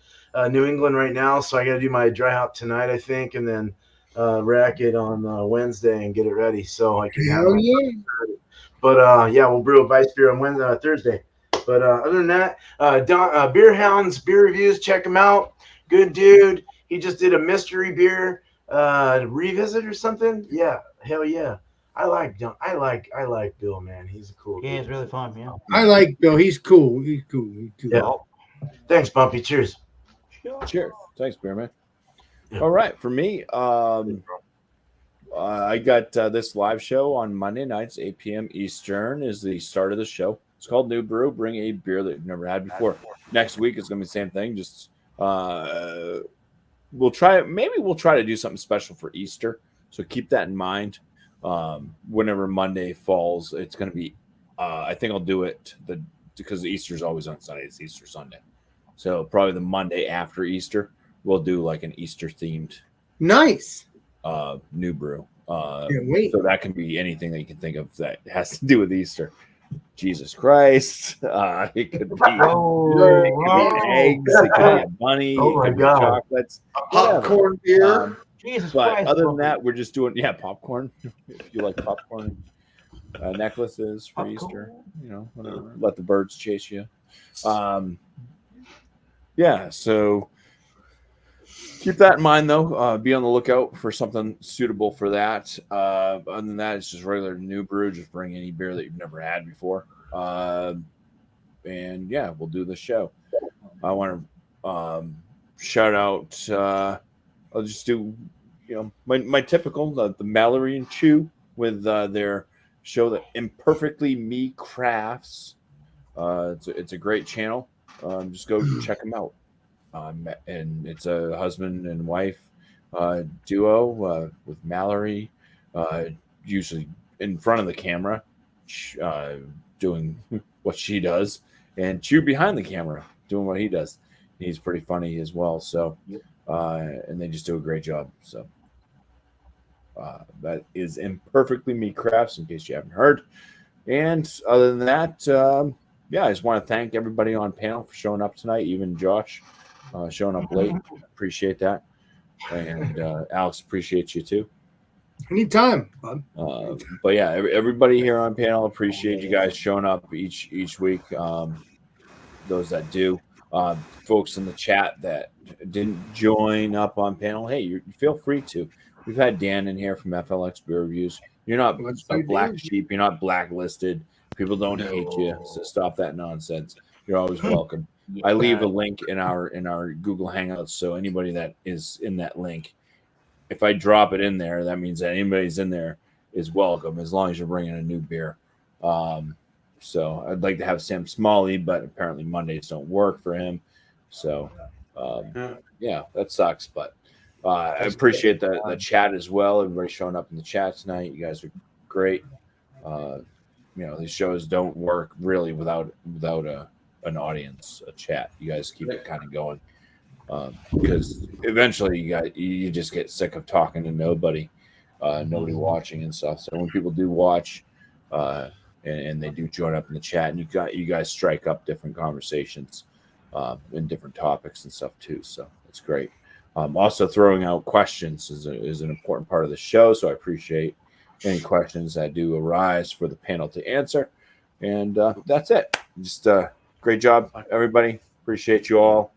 New England right now. So I got to do my dry hop tonight, I think, and then rack it on Wednesday and get it ready so I can have it. But yeah, we'll brew a Weiss beer on Thursday. But other than that, Beer Hounds beer reviews, check him out. Good dude. He just did a mystery beer revisit or something. Yeah, hell yeah. I like Bill, man. He's a cool dude.
Yeah, it's really fun. Yeah.
I like Bill. He's cool. He's cool.
Yeah. Thanks, BuMpy. Cheers.
Cheers. Thanks, Beer Man. All right, for me, I got this live show on Monday nights, 8 p.m. Eastern is the start of the show. It's called New Brew. Bring a beer that you've never had before. Next week is going to be the same thing. Just we'll try to do something special for Easter. So keep that in mind. Whenever Monday falls, it's going to be. I think I'll do it because Easter's always on Sunday. It's Easter Sunday, so probably the Monday after Easter, we'll do like an Easter themed.
Nice.
New Brew.
Wait.
So that can be anything that you can think of that has to do with Easter. Jesus Christ. It could be, eggs. It could be a bunny.
Oh my
it could
God.
be chocolates.
Popcorn beer.
Jesus
But
Christ.
other than that, we're just doing, popcorn. If you like popcorn, necklaces for
Popcorn.
Easter, whatever. Let the birds chase you. Yeah, so keep that in mind, though. Be on the lookout for something suitable for that. Other than that, it's just regular New Brew. Just bring any beer that you've never had before. And yeah, we'll do the show. I want to shout out. I'll just do, my typical the Mallory and Chew with their show, that Imperfectly Me Crafts. It's a great channel. Just go check them out. And it's a husband and wife duo with Mallory usually in front of the camera doing what she does, and Chew behind the camera doing what he does. He's pretty funny as well. So, and they just do a great job. So that is Imperfectly Me Crafts, in case you haven't heard. And other than that, I just want to thank everybody on panel for showing up tonight, even Josh showing up late. Appreciate that. And Alex, appreciate you too.
Anytime, bud.
But yeah, everybody here on panel, appreciate you guys showing up each week. Those that do, folks in the chat that didn't join up on panel, hey, you feel free to. We've had Dan in here from FLX Beer Reviews. You're not a black sheep. You're not blacklisted. People don't hate you. So stop that nonsense. You're always welcome. I leave a link in our Google Hangouts, so anybody that is in that link, if I drop it in there, that means that anybody's in there is welcome, as long as you're bringing a new beer. So I'd like to have Sam Smalley, but apparently Mondays don't work for him. So yeah, that sucks. But I appreciate the chat as well. Everybody showing up in the chat tonight. You guys are great. These shows don't work really without an audience, a chat. You guys keep it kind of going. Because eventually you just get sick of talking to nobody watching and stuff. So when people do watch and they do join up in the chat, and you guys strike up different conversations and different topics and stuff too. So it's great. Also throwing out questions is an important part of the show. So I appreciate any questions that do arise for the panel to answer. And that's it. Just great job, everybody. Appreciate you all.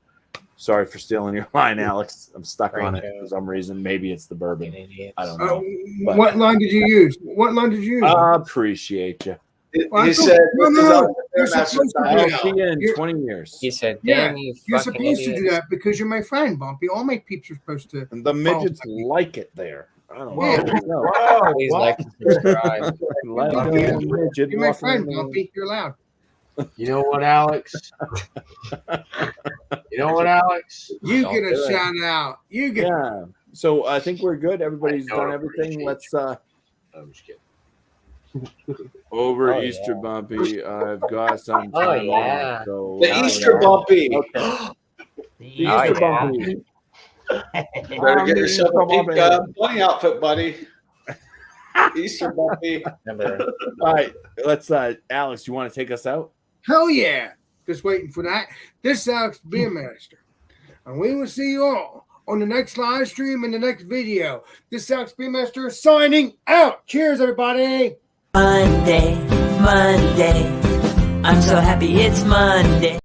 Sorry for stealing your line, Alex. I'm stuck on it for some reason. Maybe it's the bourbon. I don't know.
What line did you use?
I appreciate you.
He said,
no. You're supposed to do
I'll
that.
see you in 20 years.
He said,
Yeah,
"Damn you,
you're
fucking
supposed to do
idiots."
that because you're my friend, Bumpy. All my peeps are supposed to.
The midgets like it there. I don't
Yeah.
know.
Please like and subscribe.
You're my friend, Bumpy. You're loud.
You know what, Alex?
You
Don't
get a
do it.
shout out. You get.
Yeah. So I think we're good. Everybody's done everything. Let's
I'm just kidding.
over
Oh,
Easter
yeah.
Bumpy. I've got some.
Oh, yeah.
So,
the Easter Bumpy.
Okay.
The
Oh,
Easter
yeah.
Bumpy.
Better get yourself a pink bunny outfit, buddy. Easter Bumpy.
Remember,
All right. Let's Alex, you want to take us out?
Hell yeah. Just waiting for that. This is Alex Beer Master. And we will see you all on the next live stream and the next video. This is Alex Beer Master signing out. Cheers, everybody.
Monday, I'm so happy it's Monday.